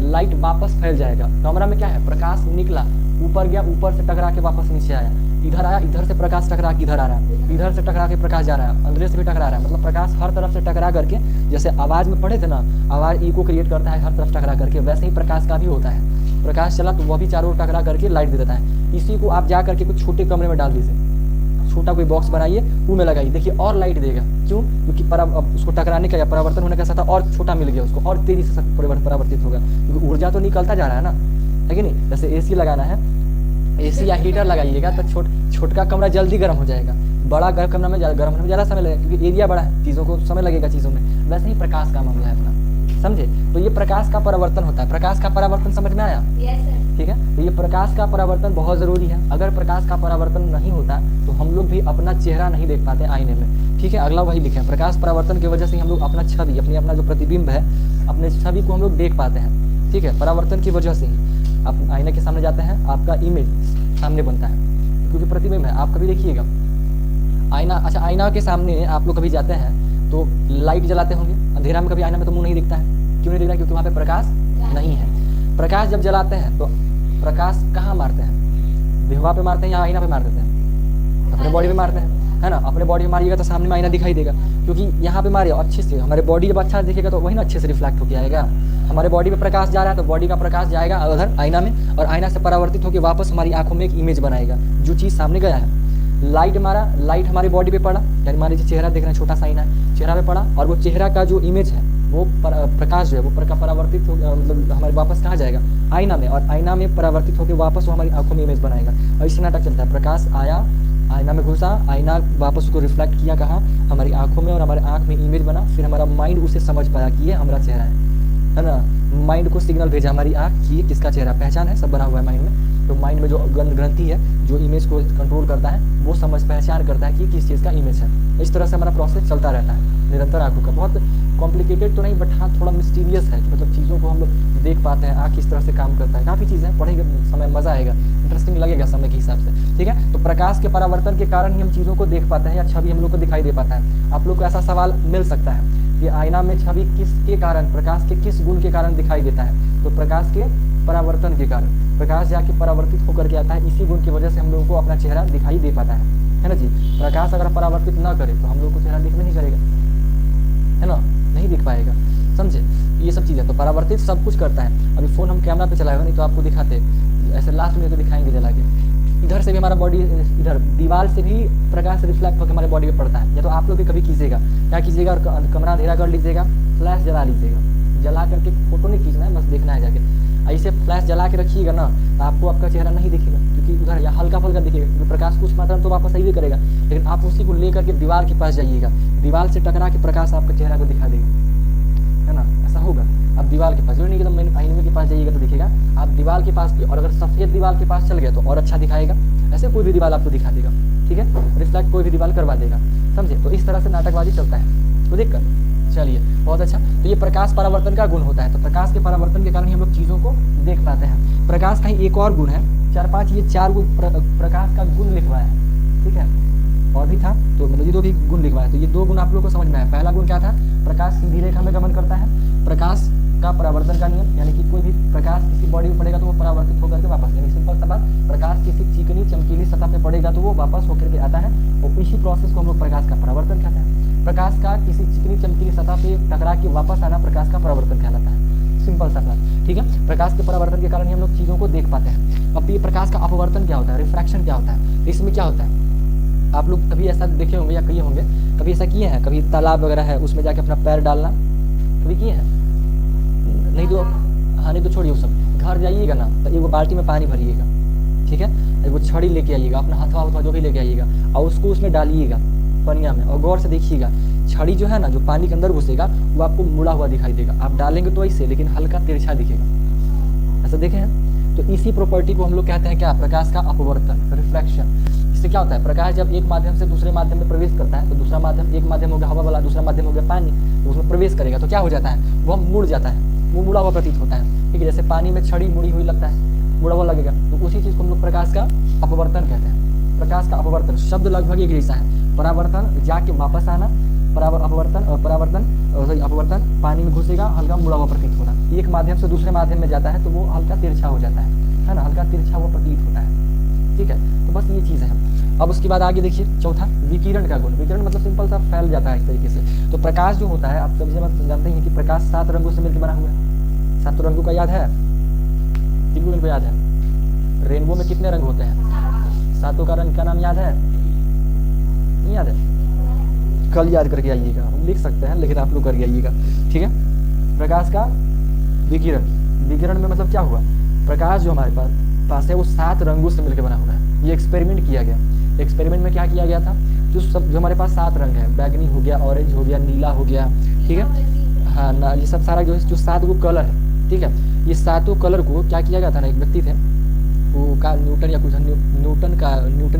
Speaker 1: लाइट वापस फैल जाएगा। कमरा में क्या है, प्रकाश निकला, ऊपर गया, ऊपर से टकरा के वापस नीचे आया, इधर आया, इधर से प्रकाश टकरा के इधर आ रहा है, इधर से टकरा के प्रकाश जा रहा है, अंदर से भी टकरा रहा है। मतलब प्रकाश हर तरफ से टकरा करके, जैसे आवाज में पढ़े थे ना, आवाज इको क्रिएट करता है हर तरफ टकरा करके, वैसे ही प्रकाश का भी होता है। प्रकाश चला तो वह भी चारों ओर टकरा करके लाइट दे देता है। इसी को आप जा करके कुछ छोटे कमरे में डाल दीजिए, छोटा कोई बॉक्स बनाइए, वो में लगाइए, देखिए और लाइट देगा। क्यों, क्योंकि उसको टकराने का या परावर्तन होने का सतह और छोटा मिल गया उसको, और तेजी से परावर्तित होगा, क्योंकि ऊर्जा तो निकलता जा रहा है ना, है कि नहीं। जैसे एसी लगाना है, एसी या हीटर लगाइएगा तो छोटका कमरा जल्दी गर्म हो जाएगा, बड़ा कमरा में गर्म होने में ज़्यादा समय लगेगा, क्योंकि एरिया बड़ा है, चीज़ों को समय लगेगा चीज़ों में। वैसे ही प्रकाश का मामला है अपना, समझे। तो ये प्रकाश का परावर्तन होता है। प्रकाश का परावर्तन समझ में आया? ठीक है। तो ये प्रकाश का परावर्तन बहुत ज़रूरी है। अगर प्रकाश का परावर्तन नहीं होता तो हम लोग भी अपना चेहरा नहीं देख पाते आईने में, ठीक है। अगला वही लिखे, प्रकाश परावर्तन की वजह से हम लोग अपना छवि, अपना जो प्रतिबिंब है, अपने छवि को हम लोग देख पाते हैं, ठीक है। परावर्तन की वजह से ही आप आईने के सामने जाते हैं, आपका इमेज सामने बनता है, क्योंकि प्रतिबिंब है। आप कभी देखिएगा आईना, अच्छा आईना के सामने आप लोग कभी जाते हैं तो लाइट जलाते होंगे, अंधेरा में कभी आईना में तो मुंह नहीं दिखता है। क्यों नहीं दिख रहा? क्योंकि वहाँ पे प्रकाश नहीं है। प्रकाश जब जलाते हैं तो प्रकाश कहाँ मारते हैं? देहवा पे मारते हैं या आईना पे मार देते हैं? अपने बॉडी पे मारते हैं, है ना। अपने बॉडी में मारिएगा तो सामने में आईना दिखाई देगा, क्योंकि यहाँ पे मारिए अच्छे से, हमारे बॉडी जब अच्छा दिखेगा तो वही ना अच्छे से रिफ्लेक्ट होकर आएगा। हमारे बॉडी पे प्रकाश जा रहा है तो बॉडी का प्रकाश जाएगा उधर आईना में, और आईना से परावर्तित होकर वापस हमारी आंखों में एक इमेज बनाएगा, जो चीज़ सामने गया है। लाइट मारा, लाइट हमारी बॉडी पे पड़ा, यानी मान लीजिए चेहरा देख रहे हैं, छोटा सा आईना है, चेहरा पे पड़ा, और वो चेहरा का जो इमेज है, वो प्रकाश जो है वो परावर्तित हो, मतलब हमारे वापस कहाँ जाएगा? आईना में, और आईना में परावर्तित होकर वापस वो हमारी आंखों में इमेज बनाएगा। और इस नाटक चलता है, प्रकाश आया, आईना में घुसा, आईना वापस उसको रिफ्लेक्ट किया कहाँ? हमारी आंखों में, और हमारे आंख में इमेज बना। फिर हमारा माइंड उसे समझ पाया कि ये हमारा चेहरा है ना। माइंड को सिग्नल भेजा हमारी आंख कि ये किसका चेहरा, पहचान है, सब बना हुआ है माइंड में। तो माइंड में जो ग्रंथि है जो इमेज को कंट्रोल करता है, वो पहचान करता है कि किस चीज़ का इमेज है। इस तरह से हमारा प्रोसेस चलता रहता है निरंतर आंखों का। बहुत कॉम्प्लिकेटेड तो नहीं, बट हाँ थोड़ा मिस्टीरियस है, कि मतलब चीज़ों को हम लोग देख पाते हैं, आँख किस तरह से काम करता है। काफ़ी चीज़ें पढ़ेंगे, समय मज़ा आएगा, इंटरेस्टिंग लगेगा समय के हिसाब से, ठीक है। तो प्रकाश के परावर्तन के कारण ही हम चीज़ों को देख पाते हैं, या छवि हम लोग को दिखाई दे पाता है। आप लोग को ऐसा सवाल मिल सकता है कि आईना में छवि किसके कारण, प्रकाश के किस गुण के कारण दिखाई देता है? तो प्रकाश के परावर्तन के कारण। प्रकाश जाके परावर्तित होकर के आता है, इसी गुण की वजह से हम लोगों को अपना चेहरा दिखाई दे पाता है ना जी। प्रकाश अगर परावर्तित ना करे तो हम लोग को चेहरा दिखने नहीं करेगा, है ना, नहीं दिख पाएगा, समझे। ये सब चीज़ें तो परावर्तित सब कुछ करता है। अभी फ़ोन हम कैमरा पे चलाए हो, नहीं तो आपको दिखाते, ऐसे लास्ट में तो दिखाएंगे जला के। इधर से भी हमारा बॉडी, इधर दीवार से भी प्रकाश रिफ्लेक्ट होकर हमारे बॉडी पे पड़ता है। या तो आप लोग भी कभी कीजिएगा, क्या कीजिएगा, और कमरा अंधेरा कर लीजिएगा, फ्लैश जला लीजिएगा, जला करके फोटो नहीं खींचना है, बस देखना है जाके। ऐसे फ्लैश जला के रखिएगा ना, तो आपको आपका चेहरा नहीं दिखेगा, क्योंकि उधर या हल्का फुल्का दिखेगा, क्योंकि प्रकाश कुछ मात्रा में तो वापस सही भी करेगा। लेकिन आप उसी को लेकर के दीवार के पास जाइएगा, दीवार से टकरा के प्रकाश आपके चेहरा को दिखा देगा, है ना, ऐसा होगा। आप दीवार के पास जो नहीं, एकदम मेन आईने के पास जाइएगा तो दिखेगा। आप दीवार के पास भी, और अगर सफ़ेद दीवार के पास चल गया तो और अच्छा दिखाएगा। ऐसे कोई भी दीवार आपको दिखा देगा, ठीक है, रिफ्लेक्ट कोई भी दीवार करवा देगा, समझे। तो इस तरह से नाटकबाजी चलता है। तो देख कर चलिए बहुत अच्छा। तो ये प्रकाश परावर्तन का गुण होता है। तो प्रकाश के परावर्तन के कारण ही हम लोग चीज़ों को देख पाते हैं। प्रकाश का ही एक और गुण है, 4-5 ये 4 गुण प्रकाश का गुण लिखवाया है, ठीक है, और भी था तो मतलब ये 2 भी गुण लिखवाया। तो ये 2 गुण आप लोगों को समझ में आया। पहला गुण क्या था, प्रकाश सीधी रेखा में गमन करता है। प्रकाश का परावर्तन का नियम, यानी कि कोई भी प्रकाश किसी बॉडी में पड़ेगा तो वो परावर्तित होकर के वापस, यानी सिंपल सा बात, प्रकाश किसी चिकनी चमकीली सतह पे पड़ेगा तो वो वापस होकर के आता है, और इसी प्रोसेस को हम लोग प्रकाश का परावर्तन कहते हैं। प्रकाश का किसी चिकनी चमकीली सतह पे टकरा के वापस आना प्रकाश का परावर्तन कहलाता है। सिंपल सा बात, ठीक है। प्रकाश के परावर्तन के कारण ही हम लोग चीज़ों को देख पाते हैं। अब ये प्रकाश का अपवर्तन क्या होता है, रिफ्रैक्शन क्या होता है, इसमें क्या होता है, आप लोग कभी ऐसा देखे होंगे या किए होंगे, कभी ऐसा किए हैं, कभी तालाब वगैरह है उसमें जाके अपना पैर डालना, कभी किए हैं? नहीं तो हाँ, नहीं तो छोड़िए वो सब। घर जाइएगा ना तो एक बाल्टी में पानी भरिएगा, ठीक है, वो छड़ी लेके आइएगा, अपना हथवा उथवा जो भी लेके आइएगा, और उसको उसमें डालिएगा पनिया में, और गौर से देखिएगा छड़ी जो है ना, जो पानी के अंदर घुसेगा वो आपको मुड़ा हुआ दिखाई देगा। आप डालेंगे तो ऐसे, लेकिन हल्का तिरछा दिखेगा। ऐसा देखे हैं? तो इसी प्रॉपर्टी को हम लोग कहते हैं क्या, प्रकाश का अपवर्तन, रिफ्रैक्शन। इससे क्या होता है, प्रकाश जब एक माध्यम से दूसरे माध्यम में प्रवेश करता है, तो दूसरा माध्यम, एक माध्यम हो गया हवा वाला, दूसरा माध्यम हो गया पानी, तो उसमें प्रवेश करेगा तो क्या हो जाता है, वो मुड़ जाता है, वो मुड़ा हुआ प्रतीत होता है, ठीक है। जैसे पानी में छड़ी मुड़ी हुई लगता है, मुड़ा हुआ लगेगा, तो उसी चीज को हम लोग प्रकाश का अपवर्तन कहते हैं। प्रकाश का अपवर्तन शब्द लगभग एक जैसा है। परावर्तन जाके वापस आना, अपवर्तन और अपवर्तन पानी में घुसेगा, हल्का मुड़ा हुआ प्रतीत होना। एक माध्यम से दूसरे माध्यम में जाता है तो वो हल्का तिरछा हो जाता है ना, हल्का तिरछा हुआ प्रतीत होता है, ठीक है। तो बस ये चीज़ है। अब उसके बाद आगे देखिए, चौथा विकिरण का गुण। विकिरण मतलब सिंपल सा फैल जाता है इस तरीके से। तो प्रकाश जो होता है, आप सभी जानते हैं कि प्रकाश 7 रंगों से मिलकर बना हुआ है। 7 रंगों का याद है? किनको इनको याद है? रेनबो में कितने रंग होते हैं? 7 का रंग का नाम याद है? नहीं याद है? कल याद करके आइएगा, हम लिख सकते हैं लेकिन आप लोग करके आइएगा, ठीक है। प्रकाश का विकिरण, विकिरण में मतलब क्या हुआ, प्रकाश जो हमारे पास है वो 7 रंगों से मिलकर बना हुआ है। ये एक्सपेरिमेंट किया गया। एक्सपेरिमेंट में क्या किया गया था, जो हमारे पास 7 रंग है, बैगनी हो गया, ऑरेंज हो गया, नीला हो गया, ठीक है, हाँ ना, ये सब सारा जो 7 गो कलर है, ठीक है। ये 7 कलर को क्या किया गया था ना, एक व्यक्ति थे वो का न्यूटन या कुछ न्यूटन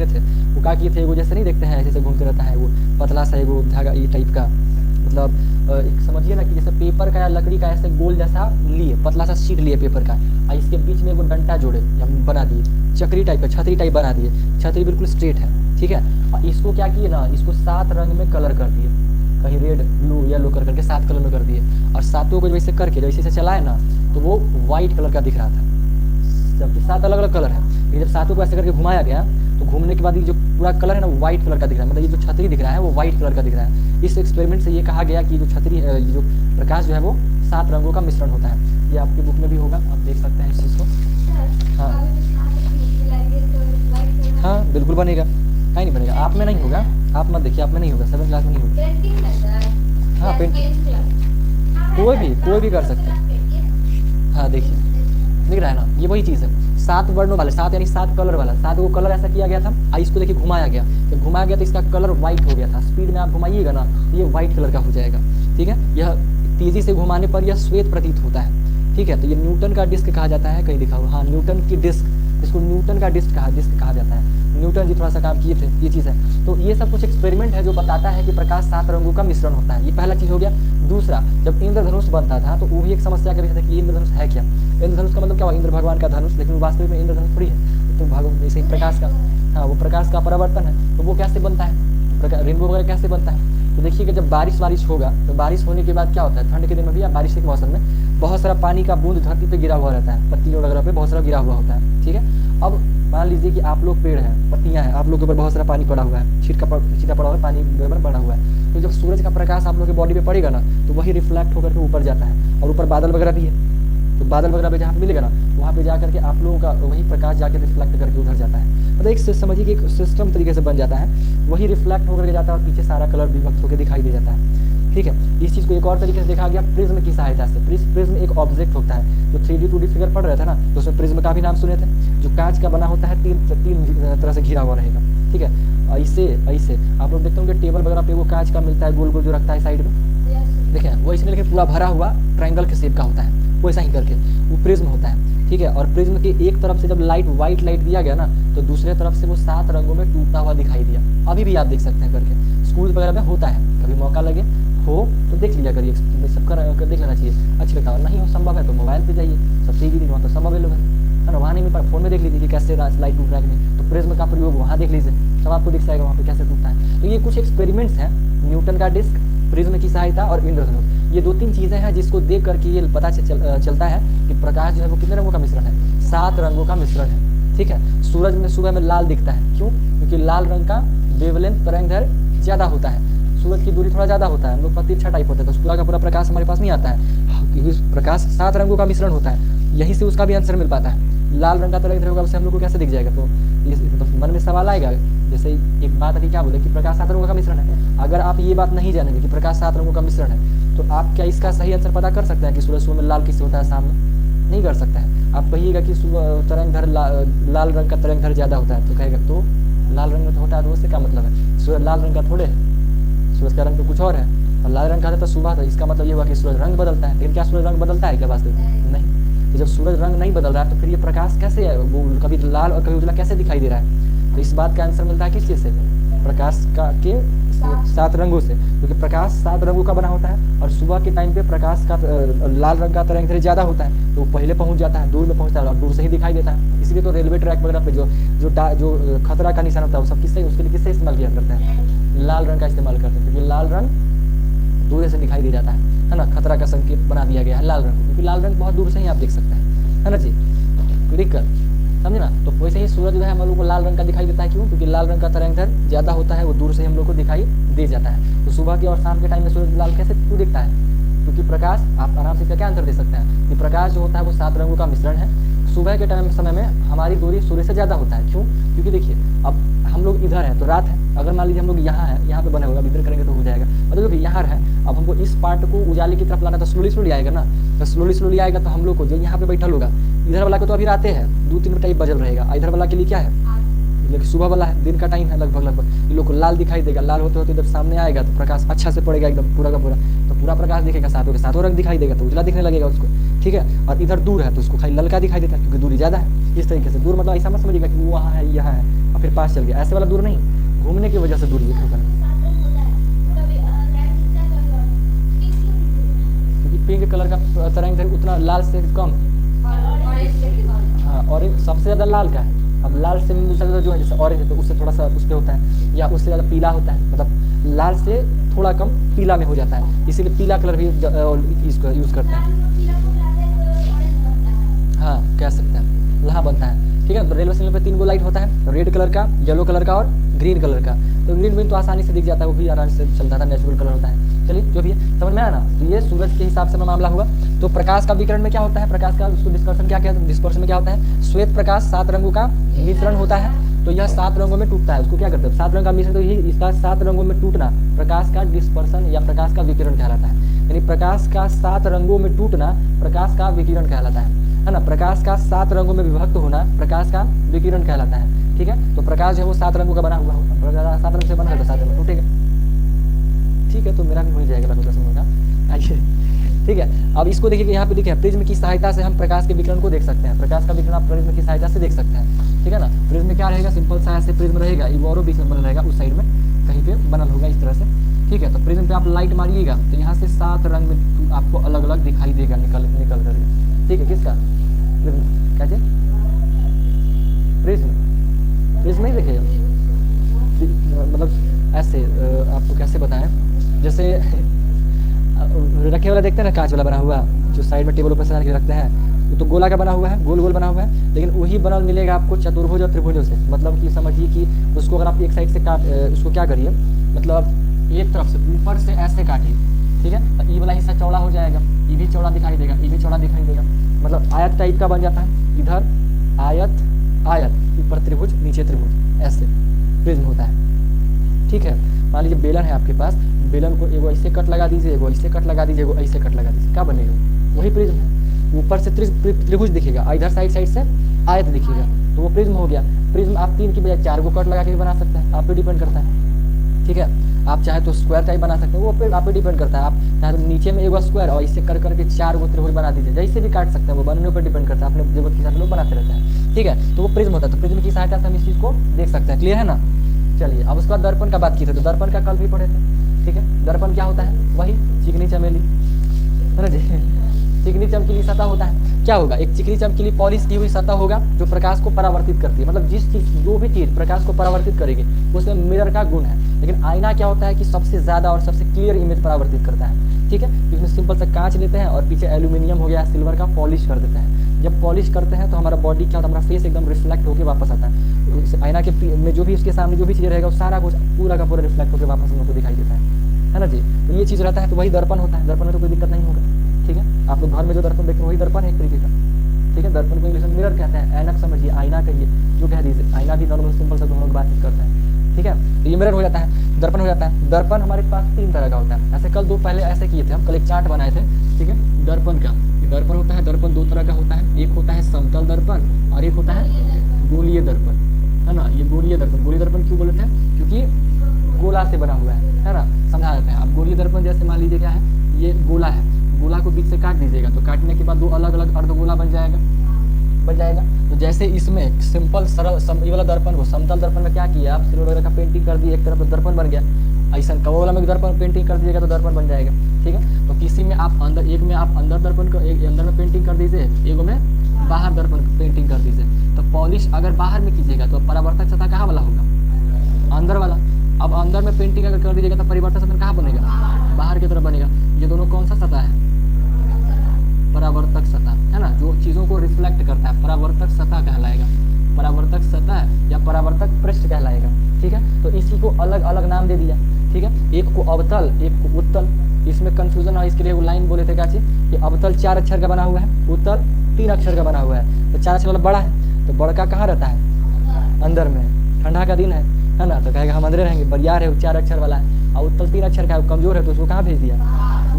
Speaker 1: थे, वो क्या किए थे, वो जैसे नहीं देखते हैं ऐसे घूमते रहता है, वो पतला सा वो धागा ये टाइप का, मतलब एक समझिए ना कि जैसे पेपर का या लकड़ी का ऐसे गोल जैसा लिए, पतला सा शीट लिए पेपर का, और इसके बीच में वो डंटा जोड़े या बना दिए, चक्री टाइप का, छतरी टाइप बना दिए, छतरी बिल्कुल स्ट्रेट है, ठीक है। और इसको क्या किए ना, इसको 7 रंग में कलर कर दिए, कहीं रेड, ब्लू, येलो करके 7 कलर में कर दिए, और 7 को वैसे करके जैसे से चलाए ना तो वो व्हाइट कलर का दिख रहा था, जबकि 7 अलग अलग कलर है। लेकिन जब 7 को ऐसे करके घुमाया गया तो घूमने के बाद ये जो पूरा कलर है ना वो व्हाइट कलर का दिख रहा है, मतलब ये जो छतरी दिख रहा है वो व्हाइट कलर का दिख रहा है। इस एक्सपेरिमेंट से ये कहा गया कि जो छतरी ये जो प्रकाश जो है वो 7 रंगों का मिश्रण होता है। ये आपकी बुक में भी होगा, आप देख सकते हैं इस चीज़ को। हाँ हाँ बिल्कुल बनेगा, कहीं नहीं बनेगा, आप में नहीं होगा, आप मत देखिए, आप में नहीं होगा, 7th क्लास में नहीं होगा। हाँ पेंटिंग कोई भी कर सकते हैं। हाँ देखिए दिख रहा है ना, ये वही चीज़ है, 7 वर्णों वाले, 7 यानी 7 कलर वाला, 7 को कलर ऐसा किया गया था। इसको देखिए घुमाया गया, जब घुमाया गया तो इसका कलर व्हाइट हो गया था। स्पीड में आप घुमाइएगा ना तो ये व्हाइट कलर का हो जाएगा, ठीक है। यह तेजी से घुमाने पर यह श्वेत प्रतीत होता है, ठीक है। तो ये न्यूटन का डिस्क कहा जाता है, कहीं लिखा हुआ, हाँ न्यूटन की डिस्क, इसको न्यूटन का डिस्क कहा जाता है। न्यूटन जी थोड़ा सा काम किए थे, ये चीज़ है। तो ये सब कुछ एक्सपेरिमेंट है जो बताता है कि प्रकाश 7 रंगों का मिश्रण होता है। ये पहला चीज़ हो गया। दूसरा, जब इंद्रधनुष बनता था तो वो भी एक समस्या के विषय था कि इंद्रधनुष है क्या। इंद्रधनुष का मतलब क्या हुआ, इंद्र भगवान का धनुष, लेकिन वास्तविक में इंद्रधनुष थोड़ी है, तो भगवान जैसे ही प्रकाश का, हाँ वो प्रकाश का परावर्तन है। तो वो कैसे बनता है, रेनबो वगैरह कैसे बनता है, तो देखिएगा जब बारिश होगा तो बारिश होने के बाद क्या होता है, ठंड के दिन में भी या बारिश के मौसम में बहुत सारा पानी का बूंद धरती पे गिरा हुआ रहता है, पत्तियों वगैरह पे बहुत सारा गिरा हुआ होता है, ठीक है। अब मान लीजिए कि आप लोग पेड़ हैं, पत्तियां हैं, आप लोग के ऊपर बहुत सारा पानी पड़ा हुआ है, छीटा पड़ा हुआ है, पानी पड़ा हुआ है। तो जब सूरज का प्रकाश आप लोग के बॉडी पे पड़ेगा ना तो वही रिफ्लेक्ट होकर के ऊपर जाता है, और ऊपर बादल वगैरह भी है, तो बादल वगैरह पे जहाँ पे मिलेगा ना वहाँ पे जा करके आप लोगों का वही प्रकाश जाके रिफ्लेक्ट करके उधर जाता है। मतलब एक समझिए कि एक सिस्टम तरीके से बन जाता है, वही रिफ्लेक्ट होकर के जाता है और पीछे सारा कलर विभक्त होकर दिखाई दे जाता है, ठीक है। इस चीज़ को एक और तरीके से देखा गया प्रिज्म की सहायता से। प्रिज्म एक ऑब्जेक्ट होता है, जो 3D 2D फिगर पढ़ रहे थे ना तो उसमें प्रिज्म का भी नाम सुने थे, जो कांच का बना होता है, तीन तरह से घिरा हुआ रहेगा, ठीक है। ऐसे आप लोग देखते होंगे टेबल वगैरह पे वो कांच का मिलता है, गोल गोल जो रखता है साइड में, देखें वो इसमें लेकिन पूरा भरा हुआ ट्रायंगल के शेप का होता है, वो ऐसा ही करके वो प्रिज्म होता है, ठीक है। और प्रिज्म के एक तरफ से जब व्हाइट लाइट दिया गया ना तो दूसरे तरफ से वो 7 रंगों में टूटता हुआ दिखाई दिया। अभी भी आप देख सकते हैं करके, स्कूल वगैरह में होता है, कभी मौका लगे हो तो देख लिया करिए, सबका देख लेना चाहिए, अच्छी लगता है। नहीं हो संभव है तो मोबाइल पे जाइए, सबसे इजी वहाँ तो सब अवेलेबल है ना, वहाँ नहीं मिल पाए फ़ोन में देख लीजिए कि कैसे लाइट टूट रहा है कि नहीं, तो प्रिज्म का प्रयोग वहाँ देख लीजिए, सब आपको दिख जाएगा वहाँ पे कैसे टूटता है। तो ये कुछ एक्सपेरिमेंट्स हैं, न्यूटन का डिस्क, प्रिज्म की सहायता और इंद्रधनुष, ये 2-3 चीज़ें हैं जिसको देख करके ये पता चलता है कि प्रकाश जो है वो कितने रंगों का मिश्रण है, 7 रंगों का मिश्रण है। ठीक है, सूरज में सुबह में लाल दिखता है, क्यों? क्योंकि लाल रंग का वेवलेंथ तरंगदैर्घ्य ज़्यादा होता है, सूरज की दूरी थोड़ा ज़्यादा होता है, हम लोग तिरछा टाइप होता है, तो पूरा का पूरा प्रकाश हमारे पास नहीं आता है, क्योंकि प्रकाश 7 रंगों का मिश्रण होता है, यहीं से उसका भी आंसर मिल पाता है। लाल रंग का तरंगदैर्घ्य होगा, उससे हम लोग को कैसे दिख जाएगा? तो मन में सवाल आएगा, जैसे एक बात अभी क्या बोले कि प्रकाश 7 रंगों का मिश्रण है। अगर आप ये बात नहीं जानेंगे कि प्रकाश 7 रंगों का मिश्रण है, तो आप क्या इसका सही आंसर पता कर सकते हैं कि सूरज सुबह में लाल किससे होता है, शाम में? नहीं कर सकता है। आप कहिएगा कि सुबह तरंगदैर्घ्य लाल रंग का तरंगदैर्घ्य ज़्यादा होता है, तो कहेगा तो लाल रंग में तो होता है, तो उससे क्या मतलब है? सूरज लाल रंग का थोड़े है, सूरज का रंग तो कुछ और है, और लाल रंग का था तो सुबह था, इसका मतलब ये हुआ कि सूरज रंग बदलता है। लेकिन क्या सूरज रंग बदलता है क्या वास्तविक में? नहीं। तो जब सूरज रंग नहीं बदल रहा है तो फिर ये प्रकाश कैसे है, वो कभी लाल और कभी उजला कैसे दिखाई दे रहा है? तो इस बात का आंसर मिलता है किस चीज़ से? प्रकाश का के 7 रंगों से, क्योंकि प्रकाश 7 रंगों का बना होता है, और सुबह के टाइम पे प्रकाश का लाल रंग का तरंगदैर्घ्य ज़्यादा होता है, तो वो पहले पहुंच जाता है, दूर में पहुंचता है और दूर से ही दिखाई देता है। इसलिए तो रेलवे ट्रैक वगैरह पे जो खतरा का निशान होता है वो सब किससे, उसके लिए किससे इस्तेमाल किया करते हैं? लाल रंग का इस्तेमाल करते हैं, क्योंकि लाल रंग दूर से दिखाई दे जाता है ना, खतरा का संकेत बना दिया गया है लाल रंग, क्योंकि लाल रंग बहुत दूर से ही आप देख सकते हैं, है ना जी, कोई दिक्कत समझे ना? तो वैसे ही सूरज जो है हम लोग को लाल रंग का दिखाई देता है, क्यों? क्योंकि लाल रंग का तरंगदैर्घ्य ज़्यादा होता है, वो दूर से हम लोग को दिखाई दे जाता है। तो सुबह के और शाम के टाइम में सूरज लाल कैसे क्यों दिखता है? क्योंकि प्रकाश, आप आराम से इसका क्या आंसर दे सकते हैं कि प्रकाश जो होता है वो 7 रंगों का मिश्रण है। सुबह के टाइम समय में हमारी दूरी सूर्य से ज़्यादा होता है, क्यों? क्योंकि देखिए अब हम लोग इधर हैं तो रात है, अगर मान लीजिए हम लोग यहाँ हैं, यहाँ पे बने होगा, इधर करेंगे तो हो जाएगा, मतलब कि यहाँ है, अब हमको इस पार्ट को उजाले की तरफ लाना तो स्लोली आएगा ना, तो स्लोली आएगा तो हम लोग को जो यहाँ पे बैठल होगा, इधर वाला को तो अभी रात है, 2-3 टाइप बजल रहेगा, इधर वाला के लिए क्या है? लेकिन सुबह वाला है, दिन का टाइम है लगभग इन लोग को लाल दिखाई देगा, लाल होते होते जब सामने आएगा तो प्रकाश अच्छा से पड़ेगा एकदम पूरा का पूरा, तो पूरा प्रकाश दिखेगा, सातों रंग दिखाई देगा, तो उजला दिखने लगेगा उसको। ठीक है, और इधर दूर है तो उसको खाली ललका दिखाई देता है, क्योंकि दूरी ज़्यादा है। इस तरीके से दूर मतलब ऐसा मत समझिएगा कि वो वहाँ है यहाँ है और फिर पास चल गया, ऐसे वाला दूर नहीं, घूमने की वजह से दूरी है, क्योंकि पिंक कलर का तरंग उतना लाल से कम, हाँ, और सबसे ज़्यादा लाल का है। अब लाल से दूसरा जो है जैसे ऑरेंज है तो उससे थोड़ा सा उस पर होता है, या उससे ज़्यादा पीला होता है, मतलब लाल से थोड़ा कम पीला में हो जाता है, इसीलिए पीला कलर भी इसको यूज़ करते हैं। हाँ, कह सकते हैं, यहाँ बनता है। ठीक है, तो रेलवे स्टेशन पे 3 गो लाइट होता है, रेड कलर का, येलो कलर का और ग्रीन कलर का। तो ग्रीन भी तो आसानी से दिख जाता है, वो भी आराम से चलता था, नेचुरल कलर होता है। चलिए जो भी है समझ में आया ना, तो ये सूरज के हिसाब से मामला हुआ। तो प्रकाश का विकिरण में क्या होता है, प्रकाश का उसको डिस्पर्शन क्या कहते हैं, डिस्पर्शन में क्या होता है, श्वेत प्रकाश 7 रंगों का मिश्रण होता है, तो यह 7 रंगों में टूटता है, उसको क्या करते हैं 7 रंग का मिश्रण, तो ये इसका 7 रंगों में टूटना प्रकाश का डिस्पर्शन या प्रकाश का विकिरण कहलाता है। यानी प्रकाश का 7 रंगों में टूटना प्रकाश का विकिरण कहलाता है ना, प्रकाश का 7 रंगों में विभक्त होना प्रकाश का विकिरण कहलाता है। ठीक है, तो प्रकाश जो है वो 7 रंगों का बना हुआ होगा, 7 रंग से बना है तो 7 रंग में टूटेगा। ठीक है, तो मेरा भी हो जाएगा लगभग 10 मिनट का। आइए, ठीक है, अब इसको देखिए, यहाँ पे देखिए प्रिज्म की सहायता से हम प्रकाश के विकिरण को देख सकते हैं, प्रकाश का विकिरण आप प्रिज्म की सहायता से देख सकते हैं। ठीक है ना, प्रिज्म में क्या रहेगा, सिंपल सा ऐसे प्रिज्म रहेगा, इवोरो बीच में बनल रहेगा, उस साइड में कहीं पे बनल होगा इस तरह से। ठीक है, तो प्रिज्म पे आप लाइट मारिएगा तो यहाँ से 7 रंग में आपको अलग अलग दिखाई देगा निकल करके। ठीक है, किसका क्या चीज, प्रिज्म नहीं देखेगा, मतलब ऐसे आपको कैसे बताएं, जैसे रखे वाला देखते हैं ना, कांच वाला बना हुआ जो साइड में टेबल पर सजा के रखते हैं, वो तो गोला का बना हुआ है, गोल बना हुआ है, लेकिन वही बनल मिलेगा आपको चतुर्भुज और त्रिभुजों से। मतलब कि समझिए कि उसको अगर आप एक साइड से काट, उसको क्या करिए, मतलब एक तरफ से ऊपर से ऐसे काटिए, ठीक है, तो ये वाला हिस्सा चौड़ा हो जाएगा, ये भी चौड़ा दिखाई देगा, ये भी चौड़ा दिखाई देगा, मतलब आयत टाइप का बन जाता है। इधर आयत, ऊपर त्रिभुज, नीचे त्रिभुज, ऐसे प्रिज्म होता है। ठीक है, मान लीजिए बेलन है आपके पास, बेलन को एगो ऐसे कट लगा दीजिए, एगो ऐसे कट लगा दीजिए, एगो ऐसे कट लगा दीजिए, क्या बनेगा, वही प्रिज्म है। ऊपर से त्रिभुज दिखेगा, इधर साइड से आयत दिखेगा, तो वो प्रिज्म हो गया। प्रिज्म आप 3 की बजाय 4 को कट लगा के भी बना सकते हैं, आप पे डिपेंड करता है। ठीक है, आप चाहे तो स्क्वायर टाइप बना सकते हैं, वो आप पे डिपेंड करता है। आप चाहे तो नीचे में एगो स्क्वायर और इससे कर करके 4 गो त्रिभुज बना दीजिए, जैसे भी काट सकते हैं, वो बनने पर डिपेंड करता है, अपने जरूरत के हिसाब से लोग बनाते रहते हैं। ठीक है, तो वो प्रिज्म होता है, तो प्रिज्म की सहायता से हम इस चीज़ को देख सकते हैं। क्लियर है ना। चलिए, अब उसके बाद दर्पण का बात की थी, तो दर्पण का कल भी पढ़े थे। ठीक है। दर्पण क्या होता है? वही चिकनी चमेली, है ना जी, चिकनी चमकीली सतह होता है। क्या होगा? एक चिकनी चमकीली पॉलिश की हुई सतह होगा जो प्रकाश को परावर्तित करती है। मतलब जिस चीज, जो भी चीज प्रकाश को परावर्तित करेगी उसमें मिरर का गुण है। लेकिन आईना क्या होता है कि सबसे ज्यादा और सबसे क्लियर इमेज परावर्तित करता है, ठीक है। इसमें सिंपल सा कांच लेते हैं और पीछे एल्यूमिनियम हो गया, सिल्वर का पॉलिश कर देते हैं। जब पॉलिश करते हैं तो हमारा बॉडी क्या होता है, हमारा फेस एकदम रिफ्लेक्ट होकर वापस आता है। इस आईना के में जो भी उसके सामने जो भी चीज रहेगा वो सारा कुछ पूरा का पूरा रिफ्लेक्ट होकर वापस हम लोग को दिखाई देता है ना जी। तो ये चीज रहता है, तो वही दर्पण होता है। दर्पण में तो कोई दिक्कत नहीं होगा, ठीक है। आप लोग घर में जो दर्पण देखते हैं वही दर्पण है एक तरीके का, ठीक है। दर्पण को इंग्लिश में मिरर कहते हैं, ऐनक समझिए, आईना कहिए, जो कह दीजिए। आईना भी नॉर्मल सिंपल से हम लोग बातचीत करते हैं, ठीक है। तो ये मिरर हो जाता है, दर्पण हो जाता है। दर्पण हमारे पास 3 तरह का होता है। ऐसे कल पहले ऐसे किए थे हम, कल एक चार्ट बनाए थे, ठीक है, दर्पण का। दर्पण होता है, दर्पण 2 तरह का होता है। एक होता है समतल दर्पण और एक होता है गोलीय दर्पण, है ना। ये गोलीय दर्पण, गोलीय दर्पण क्यों बोलते हैं? क्योंकि गोला से बना हुआ है ना। समझा देते हैं। अब गोलीय दर्पण जैसे मान लीजिए क्या है, ये गोला है, गोला को बीच से काट दीजिएगा तो काटने के बाद 2 अलग अलग अर्धगोला बन जाएगा। तो जैसे इसमें सिंपल सरल ये वाला दर्पण को, समतल दर्पण में क्या किया आप, सिल्वर वगैरह का पेंटिंग कर दिए, एक तरफ दर्पण बन गया। ऐसा कवोला में दर्पण पेंटिंग कर दीजिएगा तो दर्पण बन जाएगा, ठीक है। तो किसी में आप अंदर, एक में आप अंदर दर्पण को अंदर में पेंटिंग कर दीजिए, एक में बाहर दर्पण पेंटिंग कर दीजिए। तो पॉलिश अगर बाहर में कीजिएगा तो परावर्तक सतह कहाँ वाला होगा? अंदर वाला। अब अंदर में पेंटिंग अगर कर दीजिएगा तो परिवर्तक सतह कहाँ बनेगा? बाहर की तरफ बनेगा। ये दोनों कौन सा सतह है? परावर्तक सतह, है ना, जो चीजों को रिफ्लेक्ट करता है, परावर्तक सतह कहलाएगा। परावर्तक सतह या परावर्तक पृष्ठ कहलाएगा, ठीक है। तो इसी को अलग अलग नाम दे दिया, ठीक है। एक को अवतल, एक को उत्तल। इसमें कंफ्यूजन है, इसके लिए वो लाइन बोले थे क्या चीज, कि अवतल 4 अक्षर का बना हुआ है, उत्तल 3 अक्षर का बना हुआ है। तो 4 अक्षर वाला बड़ा है, तो बड़का कहाँ रहता है? अंदर में। ठंडा का दिन है ना, तो कहेगा हम अंदर रहेंगे, बरियार है वो 4 अक्षर वाला है। और उत्तल 3 अक्षर का है, वो कमजोर है तो उसको कहाँ भेज दिया?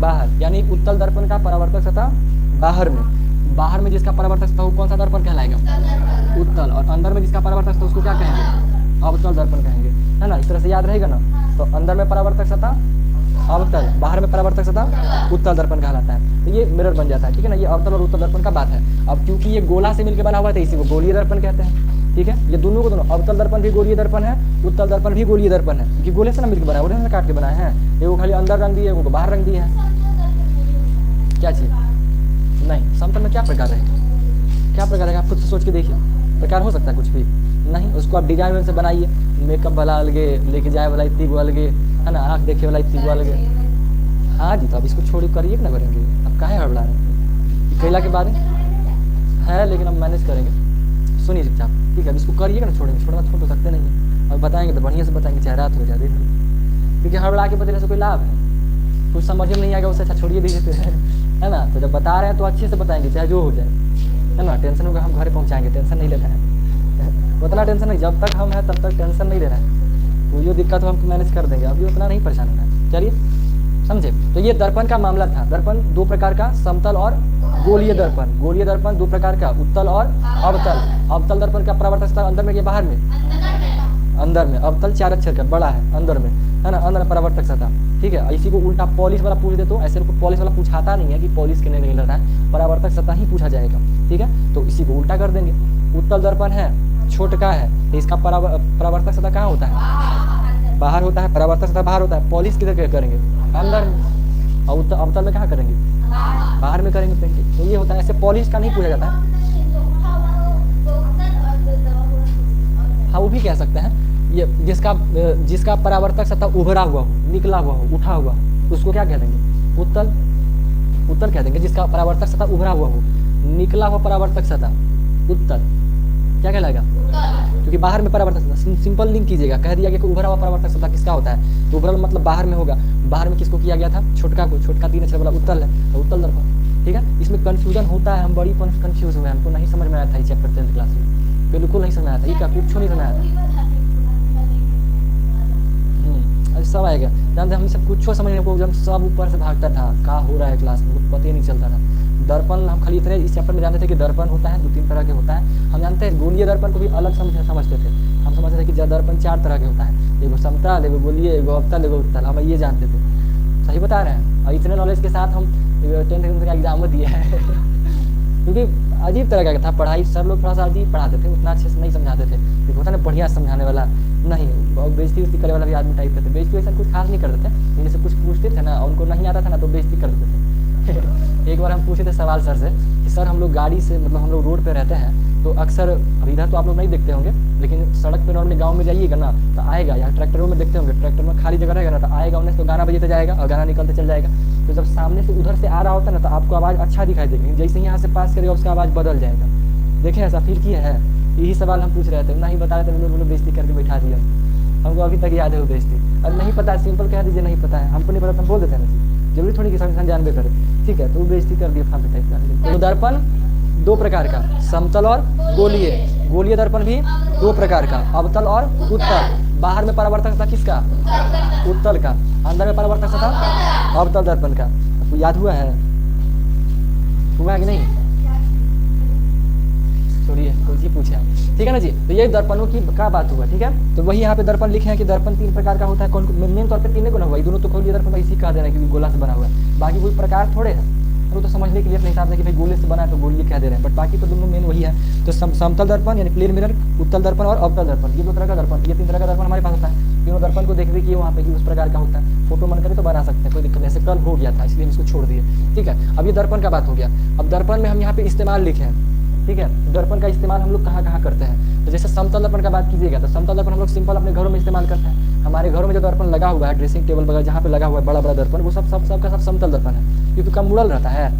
Speaker 1: बाहर। यानी उत्तल दर्पण का परावर्तक सतह बाहर में। बाहर में जिसका परावर्तक सतह वो कौन सा दर्पण कहलाएगा? उत्तल। और अंदर में जिसका परावर्तक सतह उसको क्या कहेंगे? अवतल दर्पण कहेंगे, है ना। इस तरह से याद रहेगा ना। तो अंदर में परावर्तक सतह अवतल, बाहर में परावर्तक सतह उत्तल दर्पण कहलाता है। तो ये मिरर बन जाता है, ठीक है ना। ये अवतल और उत्तल दर्पण का बात है। अब क्योंकि ये गोला से मिलकर बना हुआ था इसी को गोलीय दर्पण कहते हैं, ठीक है। ये दोनों को दोनों, अवतल दर्पण भी गोलीय दर्पण है, उत्तल दर्पण भी गोलीय दर्पण है, क्योंकि गोले से ना मिलकर बना है, उन्होंने काट के बनाए हैं। ये वो खाली अंदर रंग दिए, वो बाहर रंग दिए है। क्या चीज? नहीं। समतल में क्या प्रकार है? क्या प्रकार है? आप खुद से सोच के देखिए, प्रकार हो सकता है कुछ भी नहीं। उसको आप डिजाइन से बनाइए, मेकअप वाला अलगे, लेके जाए वाला इतनी को अलगे, है ना, आँख देखे वाला इतनी को अलगे। हाँ जी, तो अब इसको छोड़ करिए ना, करेंगे। अब काहे हड़बड़ा रहे हैं? केला के बारे है, लेकिन अब मैनेज करेंगे। सुनिए चुपचाप, ठीक है। अब इसको करिएगा ना, छोड़ेंगे, छोड़ना छोड़ तो सकते नहीं है। अब बताएंगे तो बढ़िया से बताएंगे, चाहे रात हो जाए, क्योंकि हड़बड़ा के बदले से कोई लाभ है? कुछ समझ में नहीं आएगा, उससे अच्छा छोड़िए दीजिए, है ना। तो जब बता रहे हैं तो अच्छे से बताएंगे, चाहे जो हो जाए, है ना। टेंशन होगा हम घर पहुँचाएंगे, टेंशन नहीं लेना है, उतना टेंशन नहीं। जब तक हम हैं तब तक टेंशन नहीं लेना है। कोई जो दिक्कत हो हम मैनेज कर देंगे, अभी उतना नहीं परेशान होना है। चलिए, समझे। तो ये दर्पण का मामला था। दर्पण 2 प्रकार का, समतल और गोलीय दर्पण। गोलीय दर्पण 2 प्रकार का, उत्तल और अवतल। अवतल दर्पण का परावर्तक सतह अंदर में या बाहर में? अंदर में। अवतल 4 अक्षर का, बड़ा है, अंदर में, है ना, अंदर में परावर्तक सतह, ठीक है। इसी को उल्टा पॉलिश वाला पूछ दे तो ऐसे पॉलिश वाला पूछाता नहीं है कि पॉलिश के नहीं रहता है, परावर्तक सतह ही पूछा जाएगा, ठीक है। तो इसी को उल्टा कर देंगे। उत्तल दर्पण है, छोटका है, तो इसका परावर्तक सतह कहाँ होता है? बाहर होता है। परावर्तक सतह बाहर होता है। पॉलिश किधर करेंगे? अंदर में। और अवतल में कहाँ करेंगे? बाहर में करेंगे पेंटिंग। तो ये होता है, ऐसे पॉलिश का नहीं पूछा जाता है। हाँ, वो भी कह सकते हैं। ये जिसका परावर्तक सतह उभरा हुआ हो, निकला हुआ हो, उठा हुआ, उसको क्या कह देंगे? उत्तल। उत्तल कह देंगे। जिसका परावर्तक सतह उभरा हुआ हो, निकला हुआ परावर्तक सतह, उत्तल। क्या कहलाएगा? क्योंकि बाहर में परावर्तक सतह, सिंपल लिंक कीजिएगा। कह दिया कि उभरा हुआ परावर्तक सतह किसका होता है? तो उभरा मतलब बाहर में होगा। बाहर में किसको किया गया था? छोटका को। छोटका 3 अक्षर वाला उत्तल है, तो उत्तल दर्पण, ठीक है। इसमें कंफ्यूजन होता है, हम बड़ी कंफ्यूज हुए, हमको नहीं समझ में आया था ये चैप्टर 10th क्लास में, बिल्कुल नहीं समझ में आया था। ये क्या कुछ नहीं समझ में आया था। सब आएगा, जानते हम सब कुछ समझने को, जब सब ऊपर से भागता था, क्या हो रहा है क्लास में, पता ही नहीं चलता था। दर्पण हम खाली इतने इस चैप्टर में जानते थे कि दर्पण होता है 2-3 तरह के होता है। हम जानते हैं गोलीय दर्पण को भी अलग समझते थे। हम समझते थे कि दर्पण 4 तरह के होता है, एगो समतल, एगो गोलीय, एगो अवतल, एगो उत्तल। हम ये जानते थे। सही बता रहे हैं। और इतने नॉलेज के साथ हम 10th का एग्जाम दिया है क्योंकि अजीब तरह का था पढ़ाई। सर लोग थोड़ा सा अजीब पढ़ाते थे, उतना अच्छे से नहीं समझाते थे। होता ना बढ़िया समझाने वाला, नहीं, बेइज्जती उज्जती करे वाला भी आदमी टाइप करते, बेइज्जती वैसा कुछ खास नहीं कर देते, इनमें से कुछ पूछते थे ना, उनको नहीं आता था ना तो बेइज्जती कर देते थे। एक बार हम पूछे थे सवाल सर से कि सर हम लोग गाड़ी से, मतलब हम लोग रोड पे रहते हैं तो अक्सर, अब इधर तो आप लोग नहीं देखते होंगे, लेकिन सड़क पे नॉर्मली गाँव में जाइएगा ना तो आएगा, या ट्रैक्टरों में देखते होंगे, ट्रैक्टर में खाली जगह रहेगा ना तो आएगा उन्हें तो गाना बजते जाएगा और गाना निकलते चल जाएगा। तो जब सामने से उधर से आ रहा होता है ना तो आपको आवाज़ अच्छा दिखाई देगी, जैसे ही यहाँ से पास करेगा उसका आवाज़ बदल जाएगा। देखें ऐसा फील किया है? यही सवाल हम पूछ रहे थे, नहीं बता रहे थे, लोग बेइज्जती करके बैठा दिया, हमको अभी तक याद है वो बेइज्जती। और नहीं पता, सिंपल कह दीजिए नहीं पता है, हमको नहीं पता तो हम बोल देते हैं ना, जरूरी थोड़ी कि सब इंसान जानबे करे, ठीक है, तो वो बेइज्जती कर दिया फालतू टाइप का। तो दर्पण दो प्रकार का, समतल और गोलीय। गोलीय दर्पण भी दो प्रकार का, अवतल और उत्तल। बाहर में परावर्तक था किसका? उत्तल का। अंदर में परावर्तक था अवतल दर्पण का। आपको याद हुआ है? हुआ कि नहीं? छोड़िए, कोई पूछा, ठीक है ना जी। तो ये दर्पणों की क्या बात हुआ, ठीक है। तो वही यहाँ पे दर्पण लिखे हैं कि दर्पण 3 प्रकार का होता है। कौन मेन तौर पे 3 को ना हुआ, दोनों तो गोलीय दर्पण इसी कह देना क्योंकि गोला से बना हुआ है, बाकी कोई प्रकार थोड़े है, वो तो समझने के लिए अपने हिसाब से कि भाई गोले से बना है तो गोलीय कह दे रहे हैं, बट बाकी तो दोनों मेन वही है। तो समतल दर्पण यानी प्लेन मिरर, उत्तल दर्पण और अवतल दर्पण, ये 2 तरह का दर्पण, ये 3 तरह का दर्पण हमारे पास होता है। तीनों दर्पण को देख देखिए वहाँ पे कि उस प्रकार का होता है, फोटो मन करे तो बना सकते हैं, कोई दिक्कत नहीं। ऐसे कल हो गया था इसलिए इसको छोड़ दिए, ठीक है। अब ये दर्पण का बात हो गया। अब दर्पण में हम यहाँ पे इस्तेमाल लिखे हैं, ठीक है। दर्पण का इस्तेमाल हम लोग कहाँ कहाँ करते हैं? तो जैसे समतल दर्पण का बात कीजिएगा तो समतल दर्पण हम लोग सिंपल अपने घरों में इस्तेमाल करते हैं। हमारे घरों में जो दर्पण लगा हुआ है, ड्रेसिंग टेबल वगैरह जहाँ पे लगा हुआ है बड़ा बड़ा दर्पण, वो सब का सब समतल दर्पण है, क्योंकि कम मुड़ल रहता है,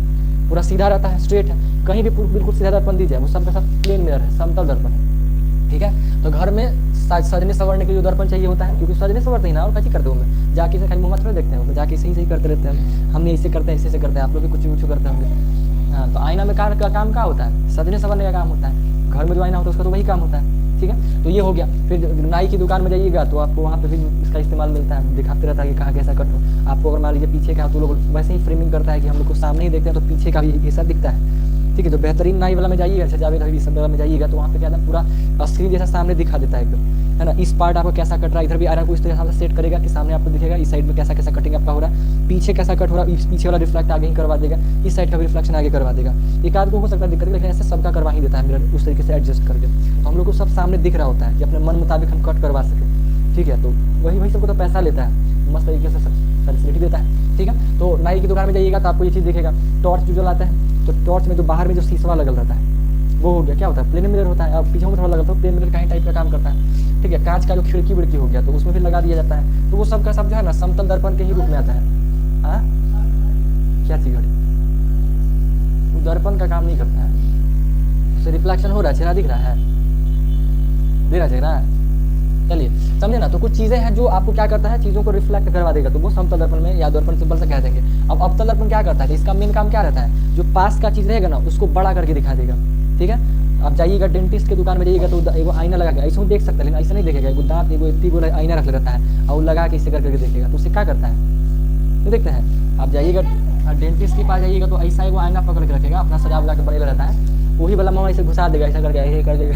Speaker 1: पूरा सीधा रहता है, स्ट्रेट है। कहीं भी बिल्कुल सीधा दर्पण दीजिए, वो सब का सब प्लेन मिरर है, समतल दर्पण है, ठीक है। तो घर में सजने संवरने के लिए दर्पण चाहिए होता है, क्योंकि सजने संवरते ही ना, और कैसे करते होंगे, जाके से खाली मुँह थोड़े देखते हैं, जाके सही करते रहते हैं, हमने ऐसे करते हैं, ऐसे करते हैं, आप लोग भी कुछ करते होंगे। हाँ, तो आईना में काम क्या होता है? सजने संवरने का काम होता है। घर में जो आईना होता है उसका तो वही काम होता है, ठीक है। तो ये हो गया। फिर नाई की दुकान में जाइएगा तो आपको वहाँ पे भी इसका इस्तेमाल मिलता है, दिखाते रहता है कि कहाँ कैसा कट हो। आपको अगर मान लीजिए पीछे का, तो लोग वैसे ही फ्रेमिंग करता है कि हम लोग को सामने ही देखते हैं तो पीछे का भी हिस्सा दिखता है, ठीक है। तो बेहतरीन नाई वाला में जाइएगा, अच्छा जावेद हबीब सब वाला में जाइएगा तो वहाँ पे क्या है, पूरा स्क्रीन जैसा सामने दिखा देता है एकदम, है ना। इस पार्ट आपको कैसा कट रहा है, इधर भी आयरन को इस तरह से सेट करेगा कि सामने आपको दिखेगा, इस साइड में कैसा कैसा कटिंग आपका हो रहा है, पीछे कैसा कट हो रहा है, पीछे वाला रिफ्लेक्ट आगे ही करवा देगा, इस साइड का भी रिफ्लेक्शन आगे करवा देगा। एक आध को हो सकता है दिक्कत, लेकिन ऐसे सबका करवा ही देता है मिरर उस तरीके से एडजस्ट करके, तो हम लोग को सब सामने दिख रहा होता है कि अपने मन मुताबिक हम कट करवा सकें, ठीक है। तो वही सबको तो पैसा लेता है, मस्त तरीके से फैसिलिटी देता है, ठीक है। तो नाई की दुकान में जाइएगा तो आपको ये चीज़ दिखेगा, टॉर्च जो जलाता है तो टॉर्च में जो बाहर में जो शीशा लगल रहता है वो हो गया, क्या होता है? प्लेन मिरर होता है। अब पीछे में थोड़ा लगा तो प्लेन मिरर कहीं टाइप का काम करता है, ठीक है। कांच का जो खिड़की विड़की हो गया तो उसमें भी लगा दिया जाता है, तो वो सब का सब जो है ना समतल दर्पण के ही रूप में आता है। हाँ, क्या चीज घड़ी? वो दर्पण का काम नहीं करता है, उससे रिफ्लेक्शन हो रहा है, चेहरा दिख रहा है, दिख रहा चेहरा, चलिए समझे ना। तो कुछ चीजें हैं जो आपको क्या करता है, चीजों को रिफ्लेक्ट करवा देगा, तो वो समतल दर्पण में या दर्पण सिंपल से कह देंगे। अब अवतल दर्पण क्या करता है? तो इसका मेन काम क्या रहता है, जो पास का चीज रहेगा ना उसको बड़ा करके दिखा देगा, ठीक है। आप जाइएगा डेंटिस्ट के दुकान में जाइएगा तो एगो आईना लगा के ऐसे देख सकता है, लेकिन ऐसे नहीं देखेगा, एगो दांत एगो इतनी बोला आईना रख रहता है और लगा के इसे करके देखेगा, तो उससे क्या करता है, तो देखते हैं। आप जाइएगा डेंटिस्ट के पास जाइएगा तो ऐसा एगो आईना पकड़ के रखेगा, अपना सजा उगा के बनेला रहता है, वही वाला मामा ऐसे घुसा देगा, ऐसा करके ऐसे कर देगा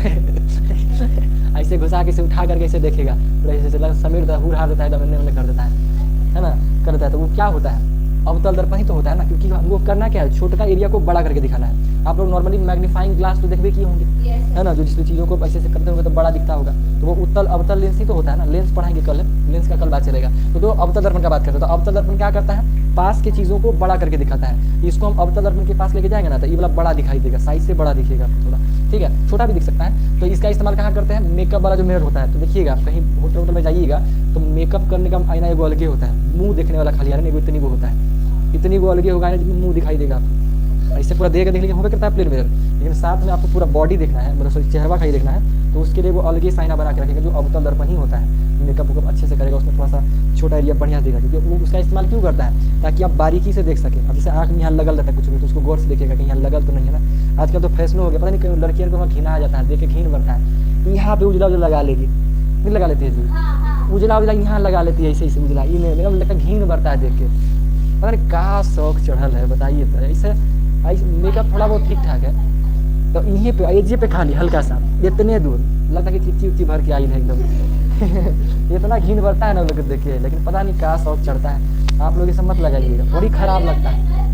Speaker 1: ऐसे घुसा के इसे उठा करके ऐसे देखेगा, पूरा ऐसे समीर हुर देता है, दमने कर देता है ना, कर देता है। तो वो क्या होता है? अवतल दर्पण ही तो होता है ना, क्योंकि हमको करना क्या है, छोटा एरिया को बड़ा करके दिखाना है। आप लोग नॉर्मली मैग्नीफाइंग ग्लास तो देखबे किए होंगे, है ना, जो जिस चीज़ों को ऐसे करते होंगे तो बड़ा दिखता होगा, तो वो उत्तल अवतल लेंस ही तो होता है ना। लेंस पढ़ाएंगे कल, लेंस का कल बात चलेगा। तो अवतल दर्पण का बात करते हैं, तो अवतल दर्पण क्या करता है, पास की चीज़ों को बड़ा करके दिखाता है। इसको हम अवतल दर्पण के पास लेके जाएंगे ना तो ये वाला बड़ा दिखाई देगा, साइज से बड़ा दिखेगा थोड़ा, ठीक है, छोटा भी दिख सकता है। तो इसका इस्तेमाल कहाँ करते हैं? मेकअप वाला जो मिरर होता है, तो देखिएगा कहीं होटल में जाइएगा तो मेकअप करने का आईना एगो अलगे होता है, मुंह देखने वाला खाली आईना एगो इतनी वो होता है, इतनी वो अलगे होगा मुंह दिखाई देगा आपको, ऐसे पूरा देख लीजिए होगा करता है प्लेन मिरर, लेकिन साथ में आपको पूरा बॉडी देखना है, मतलब सॉरी चेहरा खाली देखना है, तो उसके लिए वो अलग ही साइना बना के रखेगा जो अवतल दर्पण ही होता है। मेकअप वेकअप अच्छे से करेगा, उसमें थोड़ा सा छोटा एरिया बढ़िया देगा, क्योंकि वो उसका इस्तेमाल क्यों करता है, ताकि आप बारीकी से देख सकें। अब जैसे आँख में यहाँ लगल रहता है कुछ भी तो उसको गौर से देखेगा कहीं यहाँ लगल तो नहीं है ना। आजकल तो फैशन हो गया, पता नहीं क्यों लड़कियों को घिना आ जाता है, देख के घिन बढ़ता है, तो यहाँ पे उजला उजला लगा लेगी, नहीं लगा लेती है जी, उजला उजला यहाँ लगा लेती है, ऐसे ऐसे उजला, ये मेरा लगता है घिन बढ़ता है देख के, पता नहीं कहाँ शौक चढ़ल है बताइए। तो ऐसे मेकअप थोड़ा बहुत ठीक ठाक है, तो इन्हीं पे एजे पे खाली हल्का सा इतने दूर लगता है कि चिच्ची उच्ची भर के आई है एकदम इतना घिन बढ़ता है ना लोग देखिए, लेकिन पता नहीं कहाँ शौक चढ़ता है। आप लोग ये सब मत लगाइएगा, बड़ी खराब लगता है,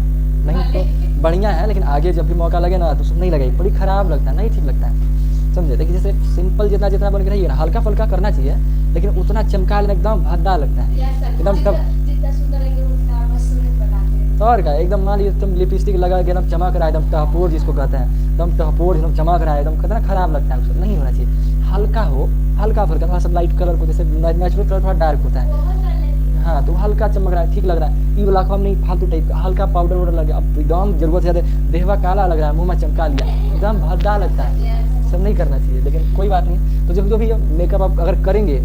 Speaker 1: नहीं तो बढ़िया है, लेकिन आगे जब भी मौका लगे ना तो सब नहीं लगाइए, बड़ी खराब लगता है, नहीं ठीक लगता है। समझे। देखिए जैसे सिंपल जितना जितना बन के रहिए ना, हल्का फुल्का करना चाहिए, लेकिन उतना चमका लेना एकदम भद्दा लगता है एकदम तब। तो और क्या, एकदम मान लीजिए तुम लिपस्टिक लगा के एकदम चमक रहा है, एकदम टहपोर जिसको कहते हैं, एकदम टहपोर एकदम चमक रहा है, एकदम कितना खराब लगता है उसको, नहीं होना चाहिए। हल्का हो, हल्का फुल्का थोड़ा सा लाइट कलर को, जैसे नेचुरल कलर थोड़ा डार्क होता है, हाँ तो हल्का चमक रहा है, ठीक लग रहा है, ये वाला नहीं फालतू टाइप का, हल्का पाउडर वाउडर लगे, अब एकदम जरूरत से ज्यादा देहवा काला लग रहा है, मुंह में चमका लिया, एकदम भद्दा लगता है, सब नहीं करना चाहिए। लेकिन कोई बात नहीं, तो जब जो भी मेकअप आप अगर करेंगे,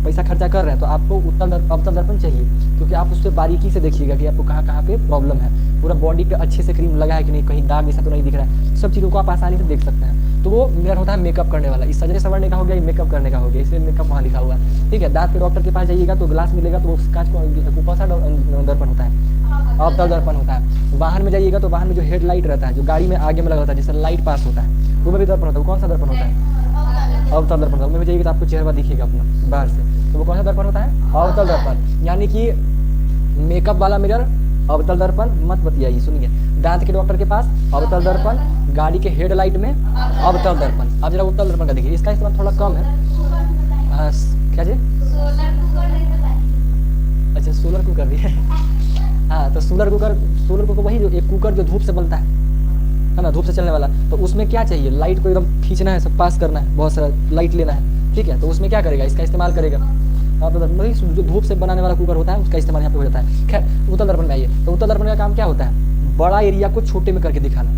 Speaker 1: पैसा खर्चा कर रहे हैं, तो आपको अवतल दर्पण चाहिए, क्योंकि आप उस पर बारीकी से देखिएगा कि आपको कहाँ कहाँ पे प्रॉब्लम है, पूरा बॉडी पे अच्छे से क्रीम लगा है कि नहीं, कहीं दाग जैसा तो नहीं दिख रहा है, सब चीज़ों को आप आसानी से देख सकते हैं। तो वो मिरर होता है मेकअप करने वाला, इस सजने संवरने का हो गया, मेकअप करने का हो गया, इसलिए मेकअप वहाँ लिखा हुआ है, ठीक है। दांत के डॉक्टर के पास जाइएगा तो ग्लास मिलेगा, तो वो कांच कौन सा दर्पण होता है, अवतल दर्पण होता है। वाहन में जाइएगा तो वाहन में जो हेडलाइट रहता है, जो गाड़ी में आगे में लगा होता है, जिससे लाइट पास होता है, वो में भी दर्पण होता है, वो कौन सा दर्पण होता है, अवतल दर्पण। उसमें जाइएगा तो आपको चेहरा दिखेगा अपना बाहर से, तो वो कौन सा दर्पण होता है, अवतल दर्पण। यानी कि मेकअप वाला मिरर अवतल दर्पण मत बतियाइए, सुनिए। दांत के डॉक्टर के पास अवतल दर्पण, गाड़ी के हेडलाइट में अवतल दर्पण। अब जरा अवतल दर्पण का देखिए, इसका इस्तेमाल थोड़ा कम है। क्या जी, अच्छा सोलर कुकर भी है, हाँ तो सोलर कुकर वही जो एक कुकर जो धूप से बनता है ना, धूप से चलने वाला, तो उसमें क्या चाहिए, लाइट को एकदम खींचना है, सब पास करना है, बहुत सारा लाइट लेना है, ठीक है। तो उसमें क्या करेगा, इसका इस्तेमाल करेगा, जो धूप से बनाने वाला कुकर होता है उसका इस्तेमाल यहाँ पे हो जाता है। खैर उत्तल दर्पण में आइए, तो उत्तल दर्पण का काम क्या होता है, बड़ा एरिया को छोटे में करके दिखाना,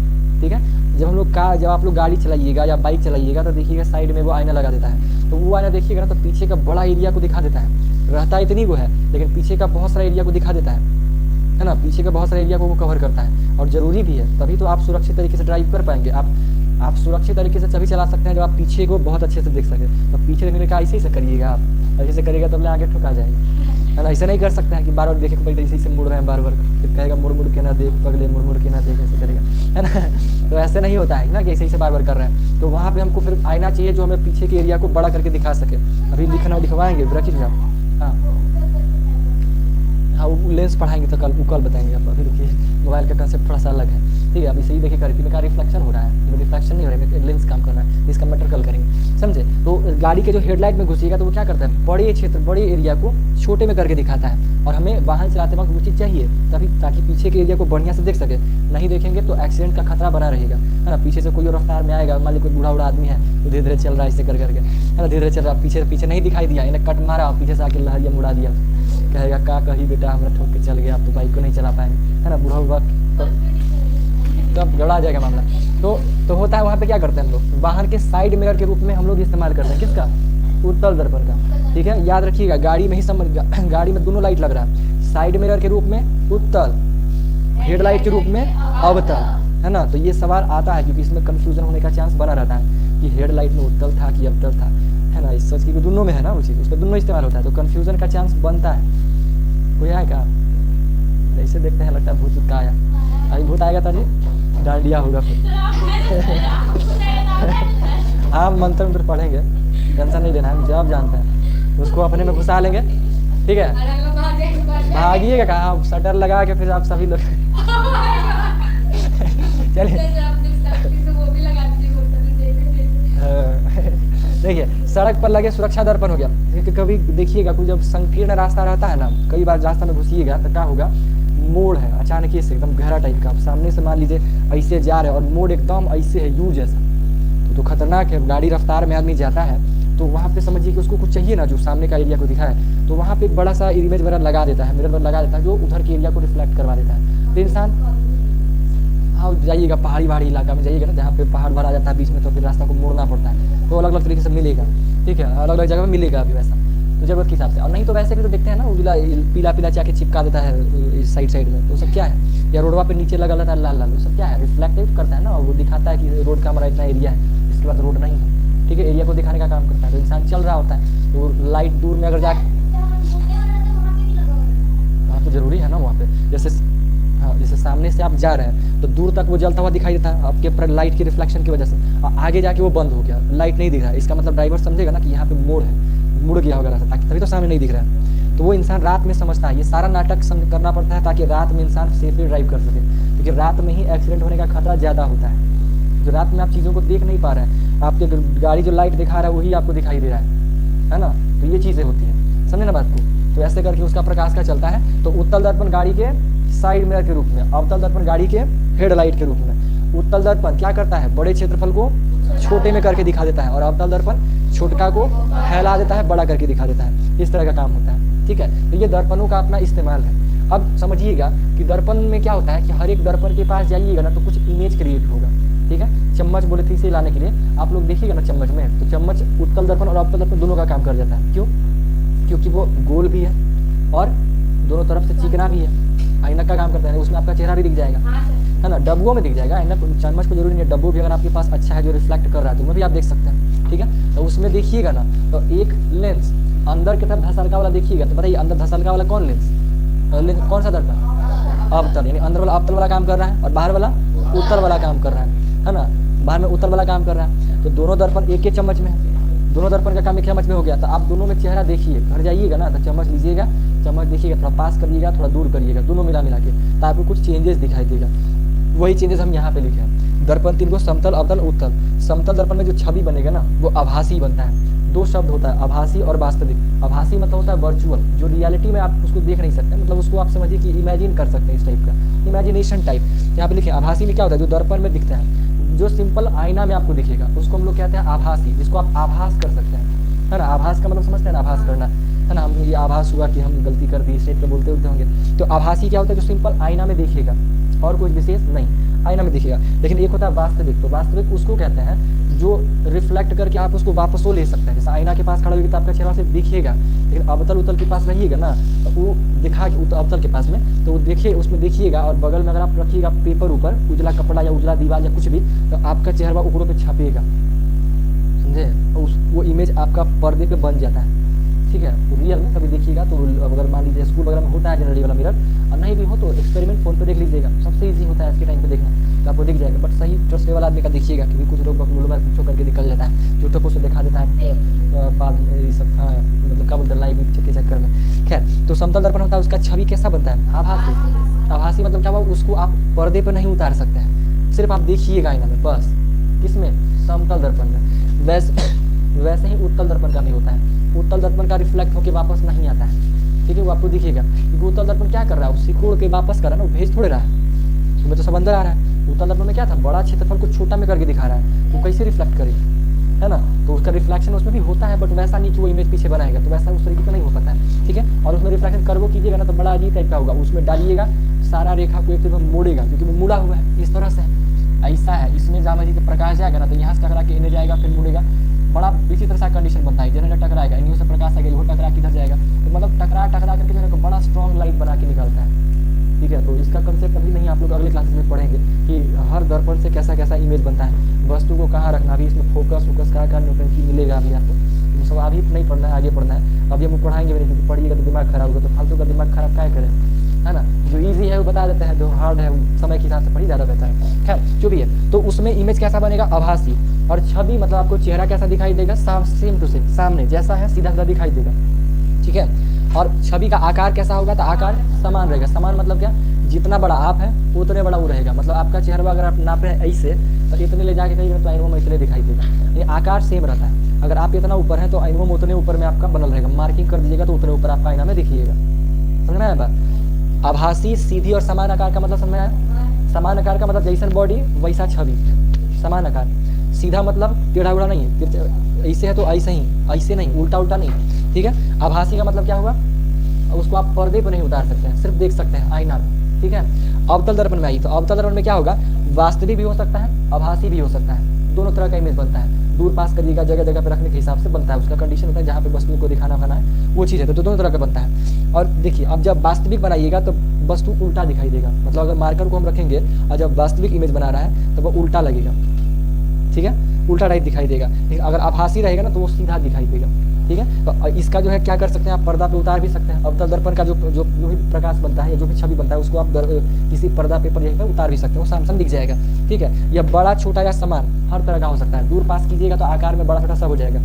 Speaker 1: ठीक है। जब आप लोग गाड़ी चलाइएगा या बाइक चलाइएगा, तो देखिएगा साइड में वो आईना लगा देता है, तो वो आईना देखिएगा ना, तो पीछे का बड़ा एरिया को दिखा देता है, रहता इतनी वो है, लेकिन पीछे का बहुत सारा एरिया को दिखा देता है ना, पीछे का बहुत सारा एरिया को वो कवर करता है, और जरूरी भी है, तभी तो आप सुरक्षित तरीके से ड्राइव कर पाएंगे। आप सुरक्षित तरीके से तभी चला सकते हैं जब आप पीछे को बहुत अच्छे से देख सकें। तो पीछे देखने का ऐसे ही से करिएगा, आप ऐसे से करिएगा तो आगे ठुका जाएगा, है ना। ऐसे नहीं कर सकते हैं कि बार बार देखे पहले ऐसे से मुड़ रहे हैं, बार बार फिर कहेगा मुड़ के ना देख पगले, मुड़ के ना देख, ऐसे करेगा, है ना। तो ऐसे नहीं होता है ना कि ऐसे ही से बार बार कर रहे हैं। तो वहाँ पे हमको फिर आईना चाहिए जो हमें पीछे के एरिया को बड़ा करके दिखा सके। अभी दिखवाएंगे, रखिए आप, हाँ हाँ वो लेंस पढ़ाएंगे तो कल बताएंगे आप। अभी रुकिए, मोबाइल का कंसेप्ट थोड़ा सा अलग है, ठीक है। अभी सही देखिए करके मेरा रिफ्लेक्शन हो रहा है, रिफ्लेक्शन नहीं हो रहा है, लेंस काम कर रहा है, इसका मैटर कल करेंगे, समझे। तो गाड़ी के जो हेडलाइट में घुसिएगा तो वो क्या करता है, बड़े क्षेत्र बड़े एरिया को छोटे में करके दिखाता है, और हमें वाहन चलाते वक्त वो चीज़ चाहिए तभी, ताकि पीछे के एरिया को बढ़िया से देख सके। नहीं देखेंगे तो एक्सीडेंट का खतरा बना रहेगा, है ना। पीछे से कोई रफ्तार में आएगा, मान लीजिए कोई बूढ़ा आदमी है, तो धीरे धीरे चल रहा है ऐसे कर करके, है ना, धीरे धीरे चल रहा है, पीछे नहीं दिखाई दिया, इन्हें कट मारा, पीछे से आके लहरिया मुड़ा दिया, कहेगा का कही बेटा हमरा ठोक के चल गया, आप तो बाइक को नहीं चला पाएंगे, है ना, बूढ़ा हुआ तब गड़ा जाएगा मामला। तो होता है वहाँ पे क्या करते हैं हम लोग, वाहन के साइड मिरर के रूप में हम लोग इस्तेमाल करते हैं किसका, उत्तल दर्पण का, ठीक है। याद रखिएगा, गाड़ी में ही समझ, गाड़ी में दोनों लाइट लग रहा है, साइड मिरर के रूप में उत्तल, हेडलाइट के रूप में अवतल, है ना। तो ये सवाल आता है क्योंकि इसमें कंफ्यूजन होने का चांस बना रहता है कि हेडलाइट में उत्तल था कि अवतल था, है ना। इस सोच की दोनों में है ना वो चीज़, उस पर दोनों इस्तेमाल होता है, तो कंफ्यूजन का चांस बनता है। कोई आएगा ऐसे देखते हैं, लगता है भूत का आया, अभी भूत आएगा था जी, डांडिया होगा फिर। हाँ मंत्र पढ़ेंगे, टेंशन नहीं लेना है, जब जानते हैं उसको अपने में घुसा लेंगे, ठीक है। भागिएगा कहाँ, शटर लगा के फिर आप सभी लोग चलिए। देखिए सड़क पर लगे सुरक्षा दर्पण हो गया, क्योंकि कभी देखिएगा कोई जब संकीर्ण रास्ता रहता है ना, कई बार रास्ता में घुसिएगा तो क्या होगा, मोड़ है अचानक से एकदम गहरा टाइप का, आप सामने से मान लीजिए ऐसे जा रहे हैं और मोड़ एकदम ऐसे है यू जैसा, तो खतरनाक है। गाड़ी रफ्तार में आदमी जाता है तो वहाँ पे समझिए कि उसको कुछ चाहिए ना जो सामने का एरिया को दिखाए, तो वहाँ पे एक बड़ा सा इमेज वगैरह लगा देता है, मिरर लगा देता है, जो उधर के एरिया को रिफ्लेक्ट करवा देता है। तो इंसान, हाँ जाइएगा पहाड़ी इलाका में जाइएगा ना, जहाँ पे पहाड़ भरा जाता है बीच में, तो फिर रास्ता को मोड़ना पड़ता है, तो अलग अलग तरीके से मिलेगा, ठीक है, अलग अलग जगह में मिलेगा अभी वैसा, तो जरूरत के हिसाब से। और नहीं तो वैसे भी तो देखते हैं ना, उजला पीला जाके चिपका देता है इस साइड में, तो सब क्या है, या रोडवा पे नीचे लगा रहता है लाल, वो सब क्या है, रिफ्लेक्टिव करता है ना, वो दिखाता है कि रोड का हमारा इतना एरिया है, इसके बाद रोड नहीं है, ठीक है, एरिया को दिखाने का काम करता है। तो इंसान चल रहा होता है तो लाइट दूर में अगर जाके, हाँ तो जरूरी है ना वहाँ पे, जैसे सामने से आप जा रहे हैं तो दूर तक वो जलता हुआ दिखाई देता है आपके लाइट की रिफ्लेक्शन की वजह से, आगे जाके वो बंद हो गया, लाइट नहीं दिख रहा है, इसका मतलब ड्राइवर समझेगा ना कि यहाँ पे मोड़ है, मुड़ गया होगा रास्ता, ताकि तभी तो सामने नहीं दिख रहा है। तो वो इंसान रात में समझता है, ये सारा नाटक करना पड़ता है ताकि रात में इंसान सेफली ड्राइव कर सके, क्योंकि रात में ही एक्सीडेंट होने का खतरा ज़्यादा होता है, जो रात में आप चीज़ों को देख नहीं पा रहे हैं। आपके गाड़ी जो लाइट दिखा रहा है वही आपको दिखाई दे रहा है ना। तो ये चीज़ें होती हैं, समझे ना बात को। तो ऐसे करके उसका प्रकाश क्या चलता है। तो उत्तल दर्पण गाड़ी के साइड मिरर के रूप में, अवतल दर्पण गाड़ी के हेडलाइट के रूप में। उत्तल दर्पण क्या करता है, बड़े क्षेत्रफल को छोटे में करके दिखा देता है, और अवतल दर्पण छोटका को फैला देता है, बड़ा करके दिखा देता है। इस तरह का काम होता है, ठीक है। तो ये दर्पणों का अपना इस्तेमाल है। अब समझिएगा कि दर्पण में क्या होता है कि हर एक दर्पण के पास जाइएगा ना तो कुछ इमेज क्रिएट होगा, ठीक है। चम्मच बोले थे इसे लाने के लिए, आप लोग देखिएगा ना चम्मच में, तो चम्मच उत्तल दर्पण और अवतल दर्पण दोनों का काम कर जाता है। क्यों? क्योंकि वो गोल भी है और दोनों तरफ से चिकना भी है। ऐनक का काम करता है, उसमें आपका चेहरा भी दिख जाएगा, है ना। डब्बों में दिख जाएगा, ऐनक चम्मच को जरूरी नहीं है। डब्बों भी अगर आपके पास अच्छा है जो रिफ्लेक्ट कर रहा है तो वो भी आप देख सकते हैं, ठीक है। तो उसमें देखिएगा ना तो एक लेंस अंदर की तरफ धसलका वाला देखिएगा, तो बताइए अंदर धसलका वाला कौन लेंस कौन सा दर्पण? अवतल, यानी अंदर वाला अवतल वाला काम कर रहा है और बाहर वाला उत्तल वाला काम कर रहा है ना। बाहर में उत्तल वाला काम कर रहा है। तो दोनों दर्पण एक चम्मच में है, दोनों दर्पण का काम एक चम्मच में हो गया। तो आप दोनों में चेहरा देखिए, घर जाइएगा ना तो चम्मच लीजिएगा, चम्मच देखिएगा, थोड़ा पास करिएगा, थोड़ा दूर करिएगा, दोनों मिला के, तो आपको कुछ चेंजेस दिखाई देगा। वही चेंजेस हम यहाँ पे लिखे हैं। दर्पण 3 को समतल, अवतल, उत्तल। समतल दर्पण में जो छवि बनेगा ना वो आभासी बनता है। 2 शब्द होता है, आभासी और वास्तविक। आभासी मतलब होता है वर्चुअल, जो रियलिटी में आप उसको देख नहीं सकते, मतलब उसको आप समझिए कि इमेजिन कर सकते हैं, इस टाइप का इमेजिनेशन टाइप। यहाँ पे लिखे आभासी में क्या होता है, जो दर्पण में दिखता है, जो सिंपल आईना में आपको दिखेगा उसको हम लोग कहते हैं आभासी, जिसको आप आभास कर सकते हैं, है ना। आभास का मतलब समझते हैं ना, आभास करना, है ना। हम ये आभास हुआ कि हम गलती कर दी, इस टाइप का बोलते होंगे। तो आभासी क्या होता है, जो सिंपल आईना में दिखेगा और कुछ विशेष नहीं, आईना में दिखेगा। लेकिन एक होता है वास्तविक, तो वास्तविक उसको कहते हैं जो रिफ्लेक्ट करके आप उसको वापस ले सकते हैं। जैसे आईना के पास खड़ा होगी तो आपका चेहरा सिर्फ दिखेगा, लेकिन अवतल उत्तल के पास रहिएगा ना तो वो दिखा के अवतल के पास में तो वो देखिए, उसमें देखिएगा, और बगल में अगर आप रखिएगा पेपर ऊपर, उजला कपड़ा या उजला दीवार या कुछ भी, तो आपका चेहरा ऊपरों पे छपेगा, समझे। वो इमेज आपका पर्दे पे बन जाता है, ठीक है। तो रियल में कभी देखिएगा तो अगर मान लीजिए स्कूल वगैरह में होता है जनरली वाला मिरर, और नहीं भी हो तो एक्सपेरिमेंट फोन पे देख लीजिएगा, सबसे इजी होता है आज के टाइम पे देखना, तो आपको दिख जाएगा। बट सही ट्रस्ट वाला आदमी का देखिएगा, क्योंकि कुछ लोग बकलोल पूछो करके निकल जाता है, झूठो पोस्ट दिखा देता है सब, हाँ मतलब क्या बोलते हैं लाइव के चक्कर में। खैर, तो समतल दर्पण होता है, उसका छवि कैसा बनता है, आभासी। आभासी मतलब क्या हुआ, उसको आप पर्दे पर नहीं उतार सकते हैं, सिर्फ आप देखिएगा आईना में बस। किसमें? समतल दर्पण में। वैसे ही उत्तल दर्पण का भी होता है। उत्तल दर्पण का रिफ्लेक्ट होकर वापस नहीं आता है, ठीक है, वो आपको दिखेगा। क्योंकि उत्तल दर्पण क्या कर रहा है, वो सिकोड़ के वापस कर रहा है ना, वो भेज थोड़े रहा है, उसमें तो सब अंदर आ रहा है। उत्तल दर्पण में क्या था, बड़ा क्षेत्रफल को छोटा में करके दिखा रहा है, वो कैसे रिफ्लेक्ट करे, है ना। तो उसका रिफ्लेक्शन उसमें भी होता है, बट वैसा नहीं कि वो इमेज पीछे बनाएगा, तो वैसा उस तरीके का नहीं हो पाता है, ठीक है। और उसमें रिफ्लेक्शन कर्व कीजिएगा ना तो बड़ा अजीब टाइप का होगा, उसमें डालिएगा सारा रेखा को एक तरफ मोड़ेगा, क्योंकि वो मुड़ा हुआ है इस तरह से, ऐसा है। इसमें जहाँ जी प्रकाश जाएगा ना तो यहाँ से टकरा के इन्हें जाएगा, फिर मुड़ेगा, बड़ा विचित्र सा कंडीशन बनता है। जनरेटर टकराएगा, इन्हीं से प्रकाश आएगा, वो टकरा किधर जाएगा, तो मतलब टकरा करके जो है बड़ा स्ट्रॉन्ग लाइट बना के निकलता है, ठीक है। तो इसका कंसेप्ट अभी नहीं, आप लोग अगले क्लासेस में पढ़ेंगे कि हर दर्पण से कैसा कैसा इमेज बनता है, वस्तु को कहाँ रखना, भी इसमें फोकस क्या नोटेंसी मिलेगा अभी आपको, तो सब अभी नहीं पढ़ना है, आगे पढ़ना है। अभी हम पढ़ाएंगे भी नहीं, क्योंकि पढ़िएगा तो दिमाग खराब होगा, तो फालतू का दिमाग खराब क्या करें, है ना। जो इजी है वो बता देते हैं, जो हार्ड है समय के हिसाब से पढ़ी ज़्यादा बेहतर है। खैर जो भी है, तो उसमें इमेज कैसा बनेगा, आभासी। और छवि मतलब आपको चेहरा कैसा दिखाई देगा, सेम टू सेम, सामने जैसा है सीधा सीधा दिखाई देगा, ठीक है। और छवि का आकार कैसा होगा, तो आकार समान रहेगा। समान मतलब क्या, जितना बड़ा आप है उतने बड़ा वो रहेगा। मतलब आपका चेहरा अगर आप नापे ऐसे तो इतने ले जाके कहीं तो आईनों में इतने दिखाई देगा, ये आकार सेम रहता है। अगर आप इतना ऊपर है तो आईनों में उतने ऊपर में आपका बनल रहेगा, मार्किंग कर दीजिएगा तो उतने ऊपर आपका आईना में दिखिएगा। समझ में आया बात। आभासी, सीधी और समान आकार का मतलब समझ में आया। समान आकार का मतलब जैसन बॉडी वैसा छवि, समान आकार। सीधा मतलब टेढ़ा उड़ा नहीं है, ऐसे है तो ऐसे ही, ऐसे नहीं, उल्टा उल्टा नहीं, ठीक है। आभासी का मतलब क्या हुआ, उसको आप पर्दे पर नहीं उतार सकते हैं, सिर्फ देख सकते हैं आईना में, ठीक है। अवतल दर्पण में आई, तो अवतल दर्पण में क्या होगा, वास्तविक भी हो सकता है, आभासी भी हो सकता है, दोनों तरह का इमेज बनता है। दूर पास करिएगा, जगह जगह पे रखने के हिसाब से बनता है, उसका कंडीशन होता है जहाँ पे वस्तु को दिखाना खाना है वो चीज़ है, तो दोनों तरह का बनता है। और देखिए अब जब वास्तविक बनाइएगा तो वस्तु उल्टा दिखाई देगा, मतलब अगर मार्कर को हम रखेंगे और जब वास्तविक इमेज बना रहा है तो वो उल्टा लगेगा, ठीक है, उल्टा टाइप दिखाई देगा। लेकिन अगर आभासी रहेगा ना तो वो सीधा दिखाई देगा, ठीक है। तो इसका जो है क्या कर सकते हैं, आप पर्दा पे उतार भी सकते हैं। अवतल दर्पण का जो भी प्रकाश बनता है या जो भी छवि बनता है उसको आप किसी पर्दा पेपर यहीं पर उतार भी सकते हैं, वो सामने दिख जाएगा, ठीक है। यह बड़ा छोटा या समान हर तरह का हो सकता है। दूर पास कीजिएगा तो आकार में बड़ा छोटा सब हो जाएगा।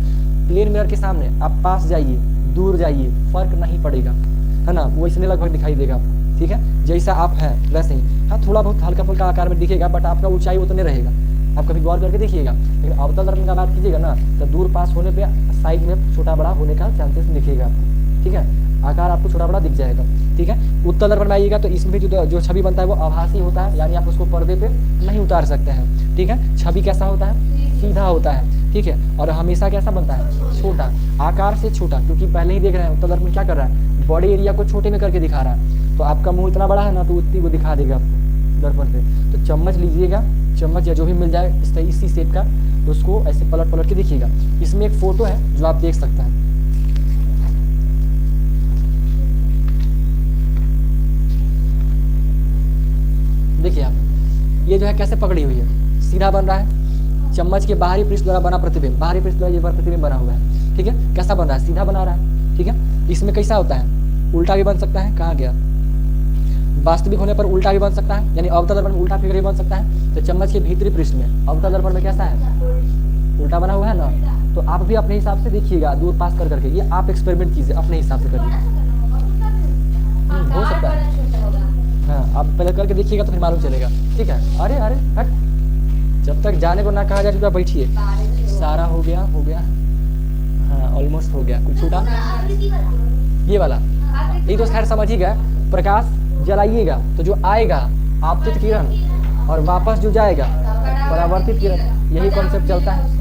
Speaker 1: प्लेन मिरर के सामने आप पास जाइए, दूर जाइए, फर्क नहीं पड़ेगा, है ना, वो इसलिए लगभग दिखाई देगा आपको, ठीक है। जैसा आप हैं वैसे ही, हाँ थोड़ा बहुत हल्का फुल्का आकार में दिखेगा, बट आपका ऊंचाई उतने रहेगा, आप कभी गौर करके देखिएगा। लेकिन अवतल दर्पण का बात कीजिएगा ना, तो दूर पास होने पे साइड में छोटा बड़ा होने का चांसेस दिखेगा आपको, ठीक है, आकार आपको छोटा बड़ा दिख जाएगा, ठीक है। उत्तल दर्पण में आइएगा तो इसमें भी जो छवि बनता है वो आभासी होता है, यानी आप उसको पर्दे पे नहीं उतार सकते हैं, ठीक है। छवि कैसा होता है, सीधा होता है, ठीक है, और हमेशा कैसा बनता है, छोटा, आकार से छोटा, क्योंकि पहले ही देख रहे हैं उत्तल दर्पण क्या कर रहा है, बड़े एरिया को छोटे में करके दिखा रहा है। तो आपका मुंह इतना बड़ा है ना, तो उतनी वो दिखा देगा आपको दर्पण पे। तो चम्मच लीजिएगा, चम्मच या जो भी मिल जाए इसी शेप का, तो उसको ऐसे पलट पलट के देखिएगा। इसमें एक फोटो है जो आप देख सकते हैं, देखिए आप, ये जो है कैसे पकड़ी हुई है, सीधा बन रहा है, चम्मच के बाहरी पृष्ठ द्वारा बना प्रतिबिंब, बाहरी पृष्ठ द्वारा ये प्रतिबिंब बना हुआ है, ठीक है। कैसा बन रहा है, सीधा बना रहा है, ठीक है। इसमें कैसा होता है, उल्टा भी बन सकता है, कहाँ गया, वास्तविक होने पर उल्टा भी बन सकता है, यानी अवतल दर्पण में उल्टा फिगर भी बन सकता है। तो चम्मच के भीतरी पृष्ठ में अवतल दर्पण में कैसा है, उल्टा बना हुआ है ना। तो आप भी अपने हिसाब से देखिएगा, दूर पास कर करके, ये आप एक्सपेरिमेंट कीजिए अपने हिसाब से करिए, हो सकता है, हाँ, आप पहले करके देखिएगा तो फिर मालूम चलेगा, ठीक है। अरे अरे हट, जब तक जाने को ना कहा जाए तो बैठिए। सारा हो गया, हो गया, हाँ ऑलमोस्ट हो गया, कुछ छूटा, ये वाला, ये तो खैर समझ ही गया। प्रकाश जलाइएगा तो जो आएगा आपतित किरण, और वापस जो जाएगा परावर्तित किरण, यही कॉन्सेप्ट चलता है।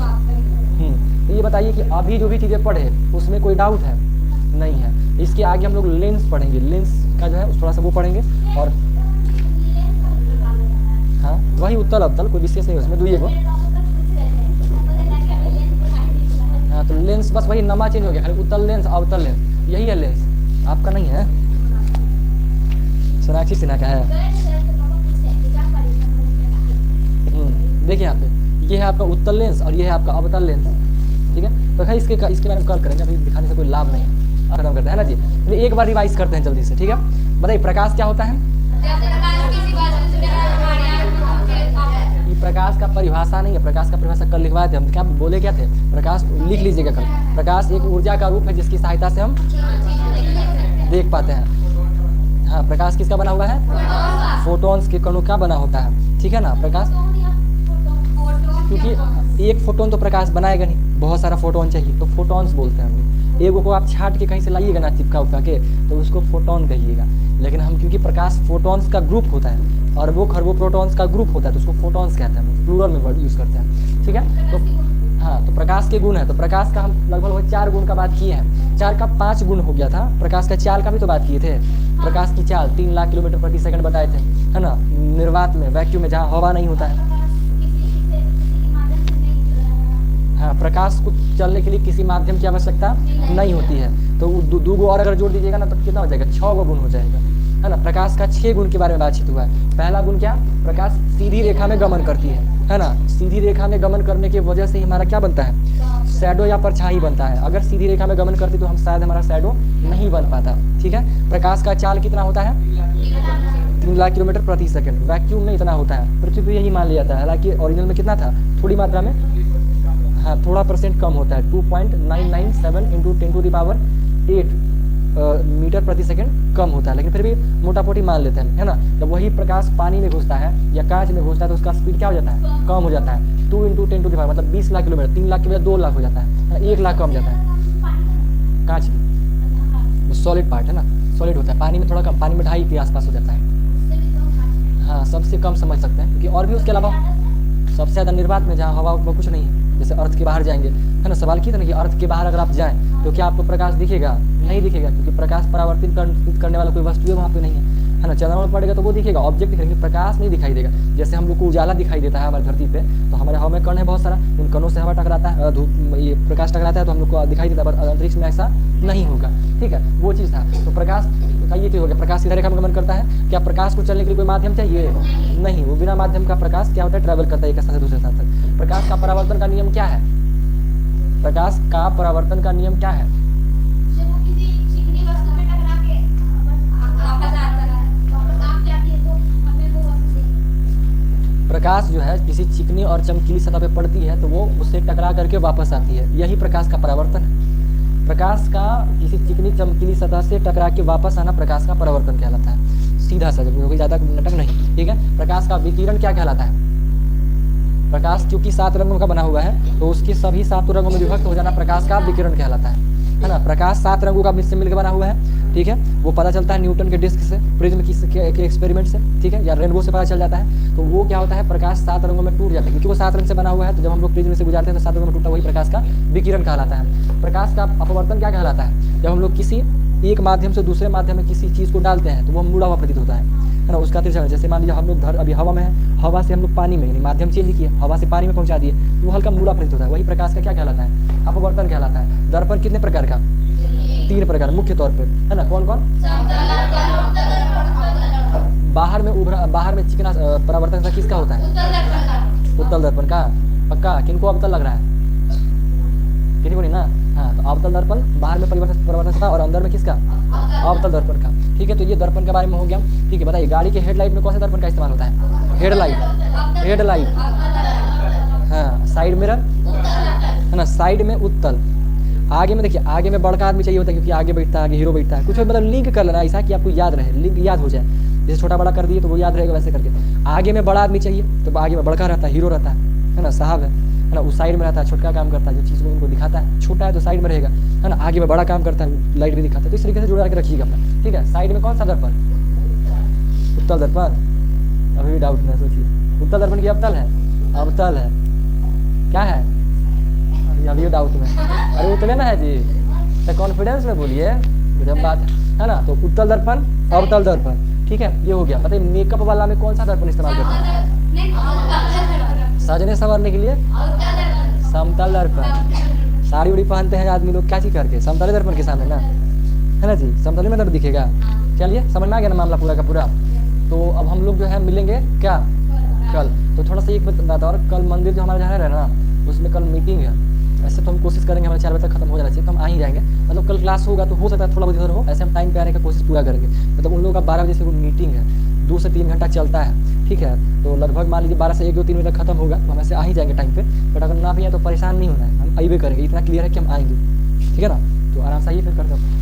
Speaker 1: तो ये बताइए कि अभी जो भी चीज़ें पढ़े उसमें कोई डाउट है, नहीं है। इसके आगे हम लोग लेंस पढ़ेंगे, लेंस का जो है थोड़ा सा वो पढ़ेंगे, और हाँ वही उत्तल अवतल, कोई विशेष नहीं उसमें, दुइये को, हाँ तो लेंस बस वही नमा चेंज हो गया, खाली उत्तल लेंस अवतल लेंस, यही है लेंस, आपका नहीं है, सोनाक्षी सिन्हा का है। देखिए यहाँ पे, ये है आपका उत्तल लेंस और ये है आपका अवतल लेंस, ठीक है। तो खैर इसके बारे में कल करेंगे, अभी दिखाने से कोई लाभ नहीं है, खत्म करते हैं ना जी। तो एक बार रिवाइज करते हैं जल्दी से, ठीक है। बताइए प्रकाश क्या होता है, ये प्रकाश का परिभाषा नहीं है, प्रकाश का परिभाषा कल लिखवाए थे हम, क्या बोले क्या थे, प्रकाश लिख लीजिएगा कल। प्रकाश एक ऊर्जा का रूप है जिसकी सहायता से हम देख पाते हैं। हाँ, प्रकाश किसका बना हुआ है, फोटॉन्स के कणों का बना होता है, ठीक है ना। प्रकाश, क्योंकि एक फोटोन तो प्रकाश बनाएगा नहीं, बहुत सारा फोटोन चाहिए, तो फोटॉन्स बोलते हैं हम। एगो को आप छाट के कहीं से लाइएगा ना, चिपका उपका के, तो उसको फोटोन कहिएगा। लेकिन हम क्योंकि प्रकाश फोटॉन्स का ग्रुप होता है और वो खरबों प्रोटॉन्स का ग्रुप होता है, तो उसको फोटॉन्स कहते हैं, प्लूरल में वर्ड यूज़ करते हैं, ठीक है। तो हाँ, तो प्रकाश के गुण है, तो प्रकाश का हम लगभग 4 गुण का बात किए हैं, 4 का 5 गुण हो गया था। प्रकाश का चाल का भी तो बात किए थे, प्रकाश की चाल 3 लाख किलोमीटर प्रति सेकंड बताए थे, है ना। निर्वात में, वैक्यूम में, जहाँ हवा नहीं होता है, हाँ, प्रकाश को चलने के लिए किसी माध्यम की आवश्यकता नहीं होती है। तो दो गो और अगर जोड़ दीजिएगा ना, तो कितना हो जाएगा, 6 गो गुण हो जाएगा, है ना। प्रकाश का 6 गुण के बारे में बातचीत हुआ है। पहला गुण क्या, प्रकाश सीधी रेखा में गमन करती है ना। सीधी रेखा में गमन करने की वजह से हमारा क्या बनता है, शैडो या परछाई बनता है। अगर सीधी रेखा में गमन करती तो हम शायद हमारा शैडो नहीं बन पाता, ठीक है। प्रकाश का चाल कितना होता है, 3 लाख किलोमीटर प्रति सेकंड। वैक्यूम में इतना होता है, पृथ्वी पे यही मान लिया था, हालांकि ओरिजिनल में कितना था, थोड़ी मात्रा में, हाँ थोड़ा % कम होता है, 2.997 इंटू 10⁸ मीटर प्रति सेकंड कम होता है, लेकिन फिर भी मोटा मोटी मान लेते हैं, है ना। जब वही प्रकाश पानी में घुसता है या कांच में घुसता है तो उसका स्पीड क्या हो जाता है, कम हो जाता है। 2 इंटू 10⁻, मतलब 20 लाख किलोमीटर, 3 लाख के बजाय 2 लाख हो जाता है, 1 लाख कम जाता है। कांच में सॉलिड पार्ट है ना, सॉलिड होता है, पानी में थोड़ा कम, पानी में 2.5 के आसपास हो जाता है, हाँ सबसे कम समझ सकते हैं। क्योंकि और भी उसके अलावा सबसे ज़्यादा निर्वात में, जहाँ हवा कुछ नहीं है, जैसे अर्थ के बाहर जाएंगे, है ना। सवाल किया था ना कि अर्थ के बाहर अगर आप जाएं तो क्या आपको प्रकाश दिखेगा, नहीं दिखेगा, क्योंकि प्रकाश परावर्तित करने वाला कोई वस्तु वहाँ पे नहीं है ना। चंद्रमा में पड़ेगा तो वो दिखेगा, ऑब्जेक्ट दिखेगा, प्रकाश नहीं दिखाई देगा। जैसे हम लोग को उजाला दिखाई देता है हमारी धरती पे, तो हमारे हवा में कण है बहुत सारा, उन कणों से हवा टकराता है, धूप ये प्रकाश टकराता है तो हम लोग को दिखाई देता है, पर अंतरिक्ष में ऐसा नहीं होगा, ठीक है। वो चीज़ था। तो प्रकाश का ये चीज़ हो गया, प्रकाश सीधा रेखा में गमन करता है। क्या प्रकाश को चलने के लिए कोई माध्यम चाहिए, नहीं, वो बिना माध्यम का प्रकाश क्या होता है, ट्रैवल करता है एक स्थान से दूसरे स्थान तक। प्रकाश का परावर्तन का नियम क्या है, प्रकाश का परावर्तन का नियम क्या है, प्रकाश जो है किसी चिकनी और चमकीली सतह पे पड़ती है तो वो उससे टकरा करके वापस आती है, यही प्रकाश का परावर्तन है। प्रकाश का किसी चिकनी चमकीली सतह से टकरा के वापस आना प्रकाश का परावर्तन कहलाता है, सीधा सा, कोई ज़्यादा नाटक नहीं, ठीक है। प्रकाश का विकिरण क्या कहलाता है, प्रकाश क्योंकि 7 रंगों का बना हुआ है तो उसके सभी 7 रंगों में विभक्त हो जाना प्रकाश का विकिरण कहलाता है ना। प्रकाश 7 रंगों का मिश्र मिलकर बना हुआ है, ठीक है। वो पता चलता है न्यूटन के डिस्क से, प्रिज्म के एक्सपेरिमेंट से, ठीक है, या रेनबो से पता चल जाता है। तो वो क्या होता है, प्रकाश 7 रंगों में टूट जाता है क्योंकि वो 7 रंग से बना हुआ है। तो जब हम लोग प्रिज्म से गुजारते हैं तो 7 रंगों में टूटा, वही प्रकाश का विकिरण कहलाता है। प्रकाश का अपवर्तन क्या कहलाता है, जब हम लोग किसी एक माध्यम से दूसरे माध्यम में किसी चीज को डालते हैं तो वो मुड़ा हुआ प्रतीत होता है ना। उसका तिरछा, जैसे मान लीजिए हम लोग अभी हवा में है, हवा से हम लोग पानी में, यानी माध्यम चेंज किए, हवा से पानी में पहुंचा दिए, तो वो हल्का मुड़ा प्रतीत होता है। वही प्रकाश का क्या कहलाता है, अपवर्तन कहलाता है। दर्पण कितने प्रकार का, 3 प्रकार मुख्य तौर पे, है ना। कौन कौन, बाहर में चिकना परावर्तन किसका होता है, उत्तल दर्पण का। पक्का, किनको अवतल लग रहा है, किसी को नहीं ना। हाँ, तो अवतल दर्पण बाहर में परावर्तन था और अंदर में किसका, अवतल दर्पण का, ठीक है। तो ये दर्पण के बारे में हो गया, ठीक है। बताइए गाड़ी के हेडलाइट में कौन से दर्पण का इस्तेमाल होता है, हेडलाइट, हाँ। साइड मिरर, है ना, साइड में उत्तल। आगे में देखिए, आगे में बड़का आदमी चाहिए होता है क्योंकि आगे बैठता है, आगे हीरो बैठता है। कुछ मतलब लिंक कर लेना ऐसा कि आपको याद रहे, लिंक याद हो जाए। जैसे छोटा बड़ा कर दिए तो वो याद रहेगा, वैसे करके। आगे में बड़ा आदमी चाहिए तो आगे में बड़का रहता है, हीरो रहता है ना, साहब है ना। उस साइड में रहता है, छोटका काम करता है, जो चीज़ को उनको दिखाता है। छोटा है तो साइड में रहेगा, है ना। आगे में बड़ा काम करता है, लाइट भी दिखाता है। तो इस तरीके से जुड़ा के रखिएगा अपना, ठीक है। साइड में कौन सा दर्पण, उत्तल दर्पण। अभी भी डाउट ना सोचिए, उत्तल दर्पण की अवतल है, अवतल है, क्या है, अभी डाउट में। अरे उतले ना है जी, तो कॉन्फिडेंस में बोलिए, जब बात है ना। तो उत्तल दर्पण, अवतल दर्पण, ठीक है, ये हो गया। बताइए मेकअप वाला में कौन सा दर्पण इस्तेमाल करते हैं, सजने संवरने के लिए, समतल दर्पण। साड़ी उड़ी पहनते हैं आदमी लोग क्या चीज करके, समतल दर्पण के सामने ना, है ना जी, समतल में दर्पण दिखेगा। चलिए समझ में आ गया ना मामला पूरा का पूरा। तो अब हम लोग जो है मिलेंगे क्या, कल। तो थोड़ा सा एक बात और, कल मंदिर जो हमारा जहाँ रह रहा ना, उसमें कल मीटिंग है। ऐसे तो हम कोशिश करेंगे हमारे 4 बजे तक खत्म हो जाना चाहिए, तो हम आ ही जाएंगे। मतलब कल क्लास होगा तो हो सकता है थोड़ा बहुत इधर हो, ऐसे हम टाइम पे आने का कोशिश पूरा करेंगे। मतलब उन लोगों का 12 बजे से वो मीटिंग है, 2 से 3 घंटा चलता है, ठीक है। तो लगभग मान लीजिए 12 से 1, 2, 3 बजे तक खत्म होगा, तो हम ऐसे आ ही जाएंगे टाइम पे। बट अगर ना भी है तो परेशान नहीं होना है, हम आइए करेंगे, इतना क्लियर है कि हम आएंगे, ठीक है ना। तो आराम से आइए, फिर करते हैं।